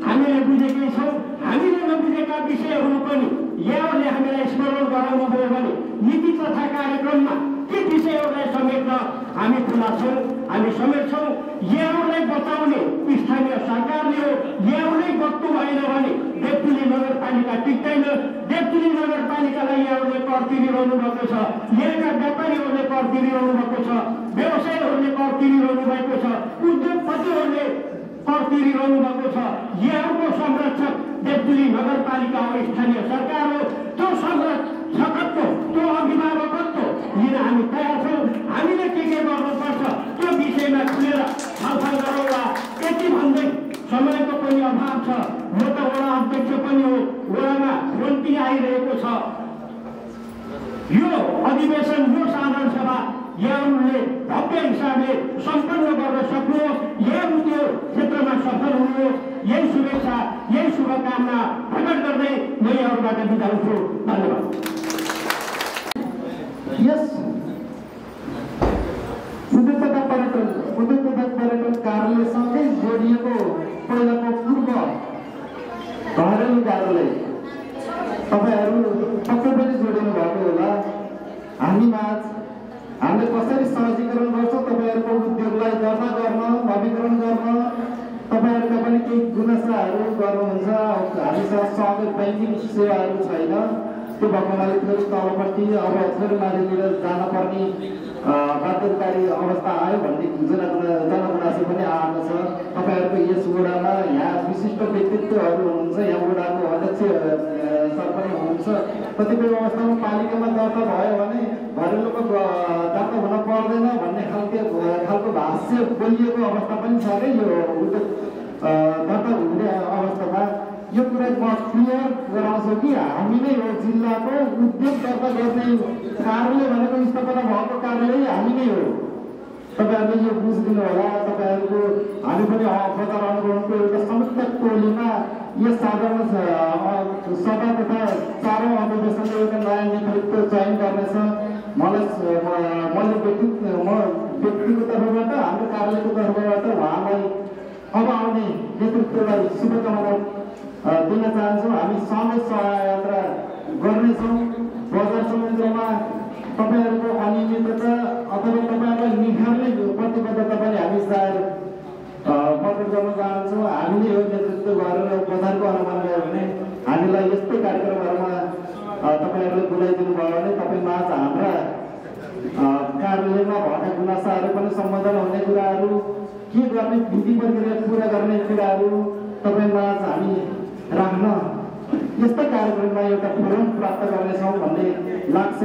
हामीले बुझेकै छौँ। हामीले नबुझेका विषयहरू पनि यहाँहरूले हामीलाई स्मरण गराउनु भयो भने नीति तथा कार्यक्रममा ती विषयहरूलाई समेट्न हामी खुला छौँ, हामी समेट्छौँ। यहाँहरूलाई बचाउने स्थानीय सरकारले हो। यहाँहरूलाई बत्तु भएन भने देवतुली नगरपालिका टिक्दैन। देवतुली नगरपालिकालाई यहाँहरूले कर तिरिरहनु भएको छ, यहाँका व्यापारीहरूले कर तिरिरहनु भएको छ, व्यवसायीहरूले कर तिरिरहनु भएको छ, उद्योगपतिहरूले कर तिरिरहनु भएको छ। यहाँको संरक्षक देवतुली नगरपालिका हो, स्थानीय सरकार हो। त्यो संरक्षकत्व, त्यो अभिभावकत्व लिन हामी तयार छौँ। हामीले के गर्नुपर्छ त्यो विषयमा खुलेर छलफल गरौँला। यति भन्दै समयको पनि अभाव छ। म त वडा अध्यक्ष पनि हो, वडामा फोन पनि आइरहेको छ। यो अधिवेशन, यो साधारण सभा यहाँहरूले भव्य हिसाबले सम्पन्न गर्न सक्नुहोस्, यहाँ त्यो क्षेत्रमा सफल हुनुहोस्। यही शुभेच्छा, यही शुभकामना प्रकट गर्दै म यहाँहरूबाट बिदा हुन्छु। धन्यवाद। यस उद्योग तथा पर्यटन कार्यालयसँगै जोडिएको पहिलाको पूर्व घरेलु कार्यालय तपाईँहरू पक्कै पनि जोडिनु भएको होला। हामीमाझ हामीले कसरी सहजीकरण गर्छौँ तपाईँहरूको उद्योगलाई दर्ता गर्न, नवीकरण गर्न, तपाईँहरूका पनि केही गुनासाहरू गर्नुहुन्छ। हामीसँग सहयोग ब्याङ्किङ सेवाहरू छैन, त्यो भएको हुनाले थोरै तलपट्टि अब थोरै माथितिर जानुपर्ने बाध्यकारी अवस्था आयो भन्ने जनगुनासो पनि आएको छ। तपाईँहरूको यस वडामा यहाँ विशिष्ट व्यक्तित्वहरू हुनुहुन्छ, यहाँ वडाको अध्यक्ष सर पनि हुनुहुन्छ। कतिपय अवस्थामा पालिकामा दर्ता भयो भने घरेलुको दर्ता हुन पर्दैन भन्ने खालको भाष्य बोलिएको अवस्था पनि छ। यो उद्योग दर्ता हुने अवस्थामा यो कुरा म क्लियर गराउँछु कि हामी नै हो जिल्लाको उद्योग दर्ता गर्ने कार्यालय भनेको स्थापना भएको कार्यालय हामी नै हो। तपाईँहरूले यो बुझिदिनु होला। तपाईँहरूको हामी पनि बजार आन्दोलनको एउटा संयुक्त टोलीमा यस साधारण सभा तथा 4औं अधिवेशनको एउटा नयाँ नेतृत्व चयन गर्नेछ। मैले व्यक्तिको तर्फबाट हाम्रो कार्यालयको तर्फबाट उहाँलाई अब आउने नेतृत्वलाई शुभकामना दिन चाहन्छौँ। हामी सँगै सहयात्रा गर्नेछौँ। बजार संयन्त्रमा तपाईँहरूको अनियमितता अथवा तपाईँहरूलाई निखार्ने प्रतिबद्धता पनि हामी सायद प्रकट गर्न चाहन्छौँ। हामीले यो नेतृत्व गरेर बजारको अनुमान गयो भने हामीलाई यस्तै कार्यक्रमहरूमा तपाईँहरूले बोलाइदिनु भयो भने तपाईँमाझ हाम्रा कार्यालयमा भएका गुनासाहरू पनि सम्बोधन हुने कुराहरू, के गर्ने विधि प्रक्रिया पुरा गर्ने कुराहरू तपाईँमाझ हामी राख्न यस्तै कार्यक्रममा एउटा फोरम प्राप्त गर्नेछौँ भन्ने लाग्छ।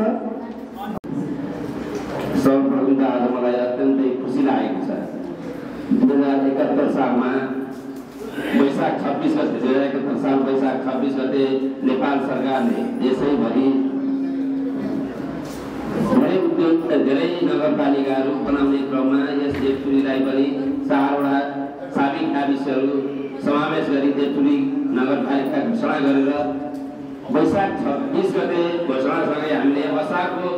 सर्वप्रथम आज मलाई अत्यन्तै खुसी लागेको छ। 2071 सालमा वैशाख 26 गते 2071 साल वैशाख 26 गते नेपाल सरकारले देशैभरि धेरै नगरपालिकाहरू बनाउने क्रममा यस देवथुलीलाई पनि 4वटा साबिक गाविसहरू समावेश गरी देवथुली नगरपालिका घोषणा गरेर वैशाख 26 गते घोषणासँगै हामीले असारको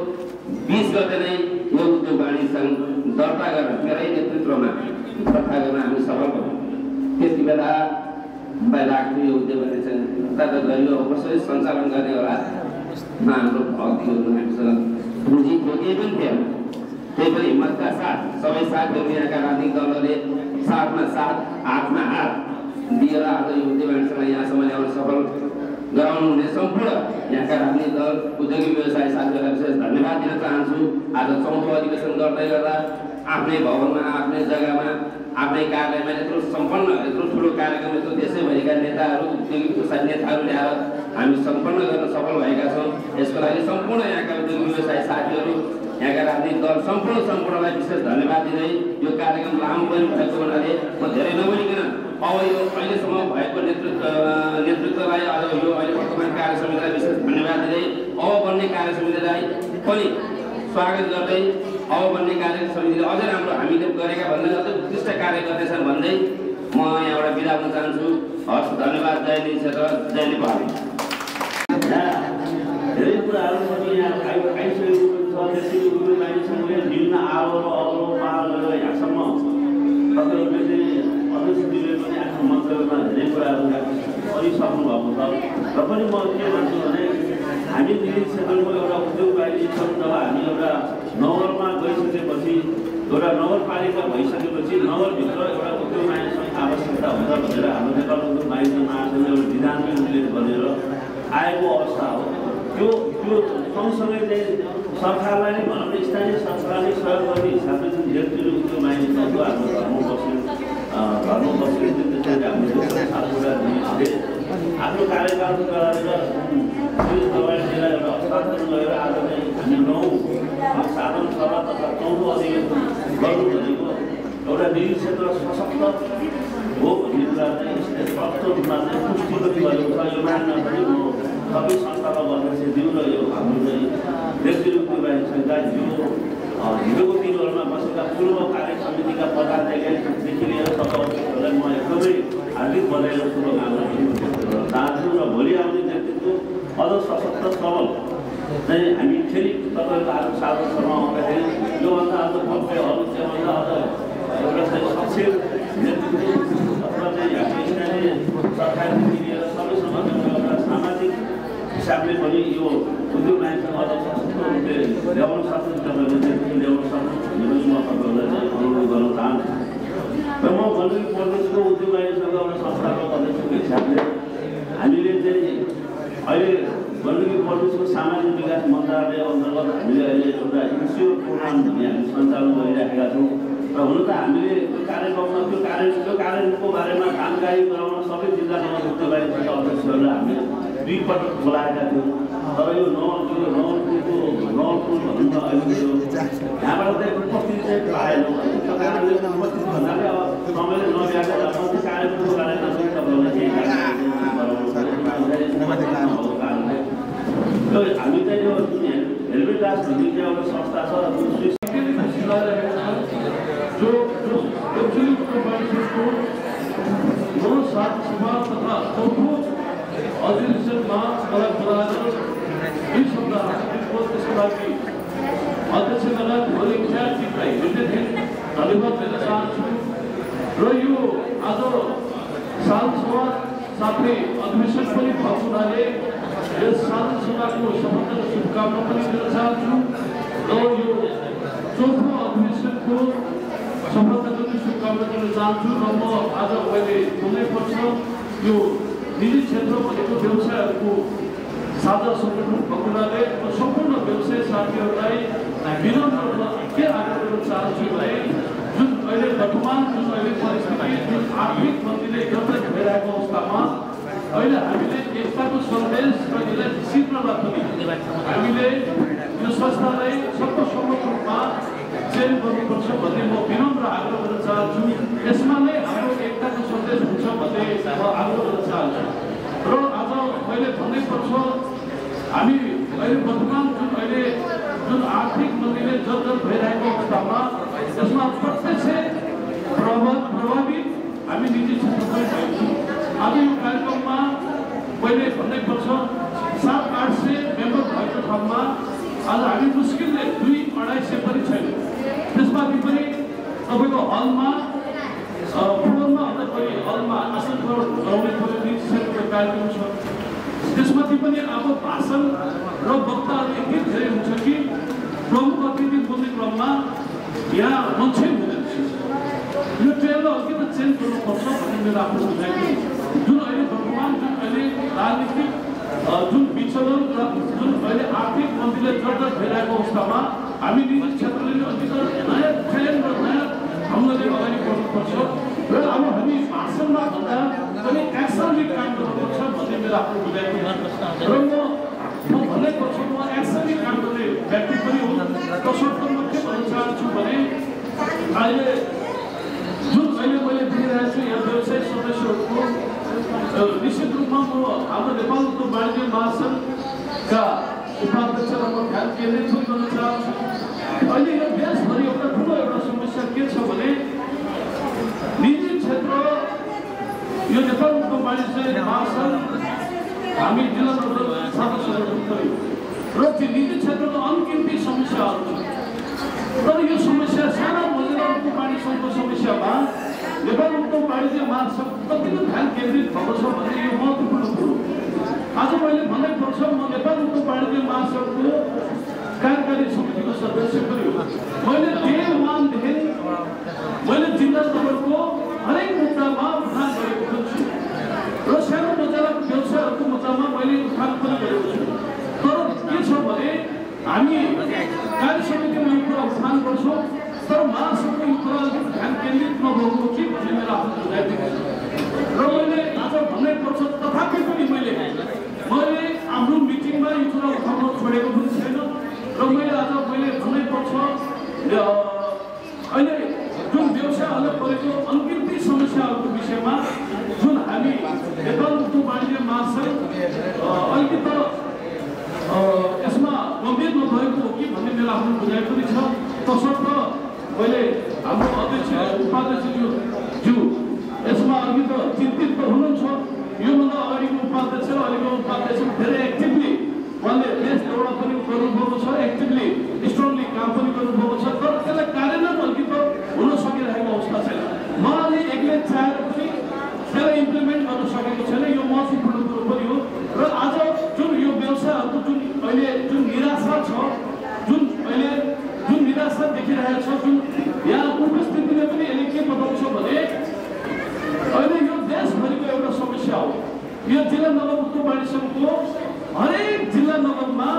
20 गते नै यो उद्योग वाणिज्य सङ्घ दर्ता गरेर मेरै नेतृत्वमा दर्ता गर्न हामी सफल भयौँ। त्यति बेला लाग्थ्यो यो उद्योग वाणिज्य सङ्घ दर्ता गरियो, कसरी सञ्चालन गर्ने होला, हाम्रो भक्तिहरू हामीसँग पुँजी केही पनि थिएन। त्यही पनि हिम्मतका साथ सबै साथीहरू यहाँका राजनीतिक दलहरूले साथमा साथ हातमा हात दिएर आज यो उद्योग वाणिज्य सङ्घ यहाँसम्म ल्याउन सफल गराउनु हुने सम्पूर्ण यहाँका राजनीतिक दल उद्योगी व्यवसाय साथीहरूलाई विशेष धन्यवाद दिन चाहन्छु। आज 4औं अधिवेशन गर्दै गर्दा आफ्नै भवनमा, आफ्नै जग्गामा, आफ्नै कार्यालयमा यत्रो सम्पन्न, यत्रो ठुलो कार्यक्रम, यत्रो देशैभरिका नेताहरू, उद्योगी व्यवसाय नेताहरू ल्याएर हामी सम्पन्न गर्न सफल भएका छौँ। यसको लागि सम्पूर्ण यहाँका उद्योगी व्यवसाय साथीहरू, यहाँका राजनीतिक दल सम्पूर्णलाई विशेष धन्यवाद दिँदै यो कार्यक्रम लामो पनि भएको हुनाले म धेरै नबोलिकन अब यो अहिलेसम्म भएको नेतृत्वलाई आज यो अहिले वर्तमान कार्य समितिलाई विशेष धन्यवाद दिँदै अब बन्ने कार्य समितिलाई पनि स्वागत गर्दै अब बन्ने कार्य समितिले अझै राम्रो हामीले गरेका भन्दा अझै उत्कृष्ट कार्य गर्नेछन् भन्दै म यहाँबाट बिदा हुन चाहन्छु। हस्, धन्यवाद। जय क्षेत्र, जय नेपाल। धेरै कुराहरू पनि यहाँ आइसकेको छ। त्यसैले उद्योग वाणिज्यसँगले विभिन्न आवरो पार गरेर यहाँसम्म तपाईँहरूले चाहिँ अध्यक्षजीले पनि आफ्नो मन्तव्यमा धेरै कुराहरू गरिसक्नु भएको छ। र पनि म के भन्छु भने हामी दिल्ली क्षेत्रमा एउटा उद्योग वाणिज्य जब हामी एउटा नगरमा गइसकेपछि, एउटा नगरपालिका भइसकेपछि नगरभित्र एउटा उद्योग वाणिज्य आवश्यकता हुन्छ भनेर हाम्रो नेपाल उद्योग वाणिज्य महासङ्घले एउटा विधानमै उल्लेख गरेर आएको अवस्था हो। त्यो सँगसँगै चाहिँ सरकारलाई नै भनौँ न, स्थानीय सरकारले सहयोग गर्ने हिसाबले चाहिँ धेरैचोटि उद्योग वाणिज्य हाम्रो धर्म बस्यो हाम्रो आफ्नो कार्यकालको गरेर दबाईलाई एउटा हस्तान्तरण गरेर आज चाहिँ हामी 9औं साधारण सभा तथा 4औं अधिवेशन गर्नु भनेको एउटा निजी क्षेत्र सशक्त हो भन्ने कुरा चाहिँ यसले स्पष्ट रूपमा चाहिँ पुष्टि पनि गरेको छ। यो मान्न पनि म सबै संस्थाको अध्यक्षज्यू र यो हाम्रो चाहिँ देशको उद्योग वाणिज्य सङ्घका हिजोको दिनहरूमा बसेका पूर्व कार्य समितिका पदाधिकारीदेखि लिएर सबै अध्यक्षहरूलाई म एकदमै हार्दिक बधाई र शुभकामना चाहन्छु। र भोलि आउने नेतृत्व अझ सशक्त सबल चाहिँ हामी फेरि तपाईँहरूको आज साधारण सभा आउँदाखेरि योभन्दा अझ भव्य अरू त्योभन्दा अझ एउटा चाहिँ सक्षम नेतृत्व अथवा चाहिँ हामी स्थानीय सरकारदेखि लिएर सबैसँग एउटा सामाजिक हिसाबले पनि यो उद्योग वाणिज्य अझ सशक्त रूपले ल्याउन सक्नु, तपाईँहरूले नेतृत्व ल्याउन सक्नु भन्ने म तपाईँहरूलाई चाहिँ अनुरोध गर्न चाहन्छु। र म गण्डकी प्रदेशको उद्योग वाणिज्य सङ्घ एउटा संस्थाको अध्यक्षको हिसाबले हामीले चाहिँ अहिले गण्डकी प्रदेशको सामाजिक विकास मन्त्रालय अन्तर्गत हामीले अहिले एउटा इन्स्योर प्रोग्राम भन्ने हामी सञ्चालन गरिराखेका छौँ। र हुन त हामीले त्यो कार्यक्रममा त्यो कार्यक्रमको बारेमा जानकारी गराउन सबै जिल्लाका उद्योग वाणिज्य अध्यक्षहरूलाई हामीले 2 पटक बोलाएका थियौँ। तर यो नवलपुरको भनौँ न अहिले यो यहाँबाट चाहिँ उपस्थिति चाहिँ पाएनौँ। त्यो कारणले उपस्थिति भन्नाले अब समयले नभ्याएर त्यो कार्यक्रमको बारेमा चाहिँ तपाईँहरूलाई केही जानकारी गराउनु परिषदको नौ सात सभा तथा चौथो अधिवेशनमा मलाई बोलाएर 2 शब्द राख्नुभयो। त्यसको लागि अध्यक्ष लगायत भोलि ख्यालजीलाई हृदयदेखि धन्यवाद दिन चाहन्छु। र यो आज साधारण सभा साथै अधिवेशन पनि भएको हुनाले यस साधारण सभाको सफलता र शुभकामना पनि दिन चाहन्छु। र यो चौथो अधिवेशनको सफलता गर्ने शुभकामना दिन चाहन्छु। र म आज मैले बोल्नैपर्छ, यो निजी क्षेत्र भनेको व्यवसायहरूको साझा सङ्गठन भएको हुनाले म सम्पूर्ण व्यवसाय साथीहरूलाई विनम्र के आग्रह गर्न चाहन्छु भने जुन अहिले वर्तमान परिस्थिति जुन आर्थिक मन्दीले गर्दै भइरहेको अवस्थामा अहिले हामीले एकताको सन्देश र यसलाई शीघ्रमा पनि हामीले यो संस्थालाई सर्वसम्मत रूपमा चयन गर्नुपर्छ भन्ने म विनम्र आग्रह गर्न चाहन्छु। यसमा नै हाम्रो एकताको सन्देश हुन्छ भन्ने म आग्रह गर्न चाहन्छु। र आज मैले भन्नैपर्छ, हामी अहिले वर्तमान जुन आर्थिक मन्दीले जर्जर भइरहेको अवस्थामा यसमा प्रत्यक्ष प्रभावित हामी निजी क्षेत्रमै भएछौँ। आज यो कार्यक्रममा मैले भन्नैपर्छ 700-800 मेम्बर भएको ठाउँमा आज हामी मुस्किलले 200-250 पनि छैन। त्यसमाथि पनि तपाईँको हलमा पूर्वमा भन्दा पनि हलमा आसन गराउने निजी क्षेत्रको कार्यक्रम छ। त्यसमाथि पनि अब भाषण र वक्ताहरू यति धेरै हुन्छ कि प्रमुख अतिथि बोल्ने क्रममा यहाँ मान्छे हुँदैन। यो ट्रेनलाई अलिकति चेन्ज गर्नुपर्छ भन्ने मेरो आफ्नो बुझाइ हो। जुन अहिले वर्तमान जुन अहिले राजनीतिक जुन विचलन र जुन अहिले आर्थिक मन्दीले जर्जर भइरहेको अवस्थामा हामी निजी क्षेत्रले अलिकति नयाँ ट्रेन र नयाँ ढङ्गले अगाडि बढ्नुपर्छ। र अब हामी भाषणमा भन्दा पनि एक्सनले काम गर्नुपर्छ भन्ने मेरो आफ्नो बुझाइ हो। र म भन्नैपर्छ, म एक्सनले काम गर्ने व्यक्ति पनि हो। तसर्थ म के भन्न चाहन्छु भने अहिले जुन अहिले मैले देखिरहेको छु यहाँ व्यवसाय सदस्यहरूको निश्चित रूपमा म हाम्रो नेपाल उद्योग वाणिज्य महासङ्घका उपाध्यक्षलाई म ध्यान केन्द्रित गर्न चाहन्छु। अहिले यो देशभरि एउटा समस्या के छ भने निजी क्षेत्र यो नेपाल उद्योग वाणिज्य महासङ्घ हामी जिल्ला सदस्यहरू पऱ्यो र त्यो निजी क्षेत्रको अनगिन्ती समस्याहरू छ। तर यो समस्या साना मजिला उद्योग वाणिज्य सङ्घको समस्यामा नेपाल उद्योग वाणिज्य महासङ्घ कतिको ध्यान केन्द्रित भएको छ भने यो महत्त्वपूर्ण कुरो। आज मैले भन्नैपर्छ, म नेपाल उद्योग वाणिज्य महासङ्घको कार्यकारी समितिको सदस्य पनि हो। मैले डे 1देखि मैले जिल्ला स्तरको हरेक मुद्दामा उठान गरेको छु र सानो मजाको व्यवसायहरूको मुद्दामा मैले उठान पनि गरेको छु। तर के छ भने हामी कार्य समितिमा यो कुरा उठान गर्छौँ, तर महासङ्घको यो कुरा ध्यान केन्द्रित नभएको कि भन्ने मेरो आफ्नो बुझाइ छ। र मैले आज भन्नैपर्छ, तथापि पनि मैले हाम्रो मिटिङमा यो कुरा उठाउन छोडेको पनि छैन। र मैले आज भन्नैपर्छ, अहिले जुन व्यवसायहरूलाई परेको अनगिन्ती समस्याहरूको विषयमा जुन हामी नेपाल उद्योग वाणिज्य महासङ्घ अलिकति यसमा गम्भीर नभएको हो कि भन्ने मेरो आफ्नो बुझाइ पनि छ। तसर्थ मैले हाम्रो अध्यक्ष उपाध्यक्षज्यू यसमा अलिकति चिन्तित त हुनुहुन्छ। योभन्दा अगाडिको उपाध्यक्ष र अहिलेको उपाध्यक्ष धेरै एक्टिभली उहाँले देश दौडा पनि गर्नुभएको छ, एक्टिभली स्ट्रङली काम पनि गर्नुभएको छ। तर त्यसलाई कार्यान्वयन अलिकति हुन सकिरहेको अवस्था छैन। उहाँले एक्लै चाहेर पनि त्यसलाई इम्प्लिमेन्ट गर्न सकेको छैन। यो महत्त्वपूर्ण कुरो पनि हो। र आज जुन यो व्यवसायहरूको जुन अहिले जुन निराशा छ, जुन निराशा देखिरहेको छ, जुन यहाँ उपस्थितिले पनि यसले के बताउँछ भने अहिले यो देशभरिको एउटा समस्या हो। यो जिल्ला नगर उद्योग वाणिज्य सङ्घको हरेक जिल्ला नगरमा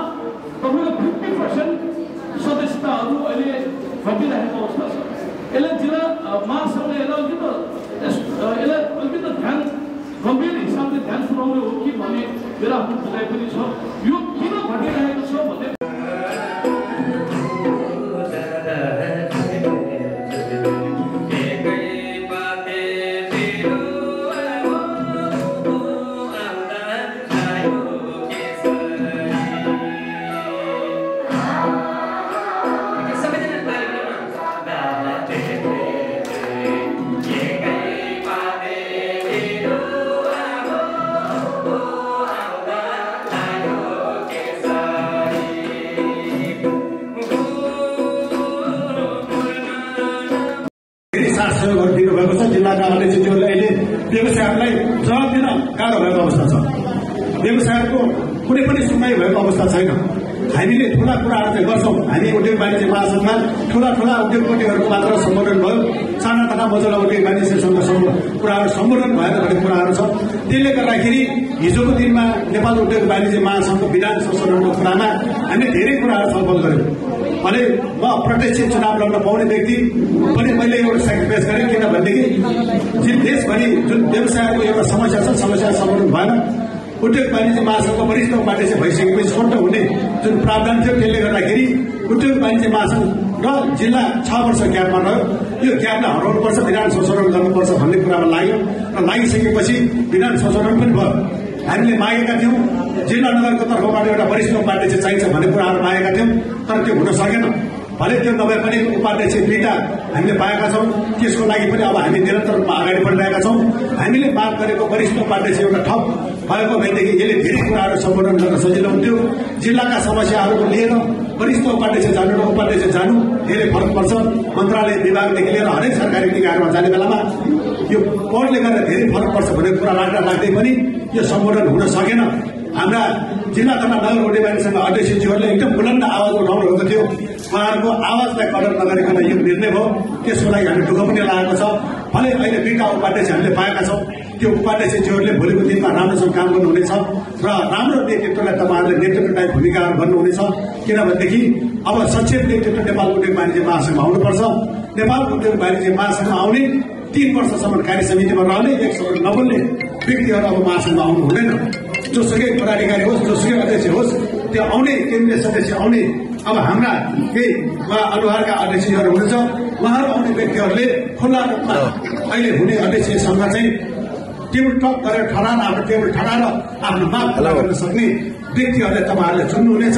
तपाईँको 50% सदस्यताहरू अहिले घटिरहेको अवस्था छ। यसलाई जिल्ला महासङ्घले यसलाई अलिकति ध्यान गम्भीर हिसाबले ध्यान पुर्याउने हो कि भन्ने मेरो आफ्नो बुझाइ पनि छ। यो किन घटिरहेको छ भन्ने Yeah. अध्यक्षज्यूहरूले अहिले व्यवसायहरूलाई जवाब दिन गाह्रो भएको अवस्था छ। व्यवसायको कुनै पनि सुनवाई भएको अवस्था छैन। हामीले ठुला कुराहरू चाहिँ गर्छौँ। हामी उद्योग वाणिज्य महासंघमा ठुला उद्योगपतिहरूको मात्र सम्बोधन भयो, साना तथा मझौला उद्योग वाणिज्य सङ्घ कुराहरू सम्बोधन भएर भन्ने कुराहरू छ। त्यसले गर्दाखेरि हिजोको दिनमा नेपाल उद्योग वाणिज्य महासंघको विधान संशोधनको कुरामा हामीले धेरै कुराहरू छलफल गर्यौँ। भने म प्रत्यक्ष चुनाव लड्न पाउने व्यक्ति पनि मैले एउटा सेक्रिफाइस गरेँ, किनभनेदेखि देशभरि जुन व्यवसायको एउटा समस्या छ, समस्या समाधान भएन। उद्योग वाणिज्य महासंघको वरिष्ठ उपाध्यक्ष भइसकेपछि स्पष्ट हुने जुन प्रावधान थियो, त्यसले गर्दाखेरि उद्योग वाणिज्य महासंघ र जिल्ला 6 वर्ष ग्यापमा रह्यो। यो ग्यापलाई हटाउनुपर्छ, विधान संशोधन गर्नुपर्छ भन्ने कुरामा लाग्यो र लागिसकेपछि विधान संशोधन पनि भयो। हामीले मागेका थियौँ जिल्ला नगरको तर्फबाट एउटा वरिष्ठ उपाध्यक्ष चाहिन्छ भन्ने कुराहरू मागेका थियौँ, तर त्यो हुन सकेन। भले त्यो नभए पनि उपाध्यक्ष 2टा हामीले पाएका छौँ। त्यसको लागि पनि अब हामी निरन्तर रूपमा अगाडि बढिरहेका छौँ। हामीले माग गरेको वरिष्ठ उपाध्यक्ष एउटा ठप भएको भएदेखि यसले धेरै कुराहरू सम्बोधन गर्न सजिलो हुन्थ्यो। जिल्लाका समस्याहरूको लिएर वरिष्ठ उपाध्यक्ष जानु र उपाध्यक्ष जानु धेरै फरक पर्छ। मन्त्रालय विभागदेखि लिएर हरेक सरकारी निकायमा जाने बेलामा यो पढले गर्दा धेरै फरक पर्छ भन्ने कुरा लाग्दै पनि यो सम्बोधन हुन सकेन। हाम्रा जिल्ला तथा नगर उद्योग वाणिज्य अध्यक्षज्यूहरूले एकदम बुलन्द आवाज उठाउनु भएको थियो। उहाँहरूको आवाजलाई कदर नगरिकन यो निर्णय भयो। त्यसको लागि हामी दुःख पनि लागेको छ। भले अहिले 2टा उपाध्यक्ष हामीले पाएका छौँ। त्यो उपाध्यक्षज्यूहरूले भोलिको दिनमा राम्रोसँग काम गर्नुहुनेछ र राम्रो नेतृत्वलाई तपाईँहरूले नेतृत्वलाई भूमिकाहरू गर्नुहुनेछ। किनभनेदेखि अब सचेत नेतृत्व नेपाल उद्योग वाणिज्य महासंघमा आउनुपर्छ। नेपाल उद्योग वाणिज्य महासंघमा आउने 3 वर्षसम्म कार्य समितिमा रहने, एक शब्द नबोल्ने व्यक्तिहरू अब महासंघमा आउनु हुँदैन। जोसुकै पदाधिकारी होस्, जोसुकै अध्यक्ष होस्, त्यो आउने केन्द्रीय सदस्य आउने अब हाम्रा केही अनुहारका अध्यक्षहरू हुनुहुन्छ। उहाँहरू आउने व्यक्तिहरूले खुल्ला रूपमा अहिले हुने अध्यक्ष सङ्घ चाहिँ टेबल टक गरेर आफ्नो टेबल ठडाएर आफ्नो माग पूरा गर्न सक्ने व्यक्तिहरूलाई तपाईँहरूले चुन्नुहुनेछ।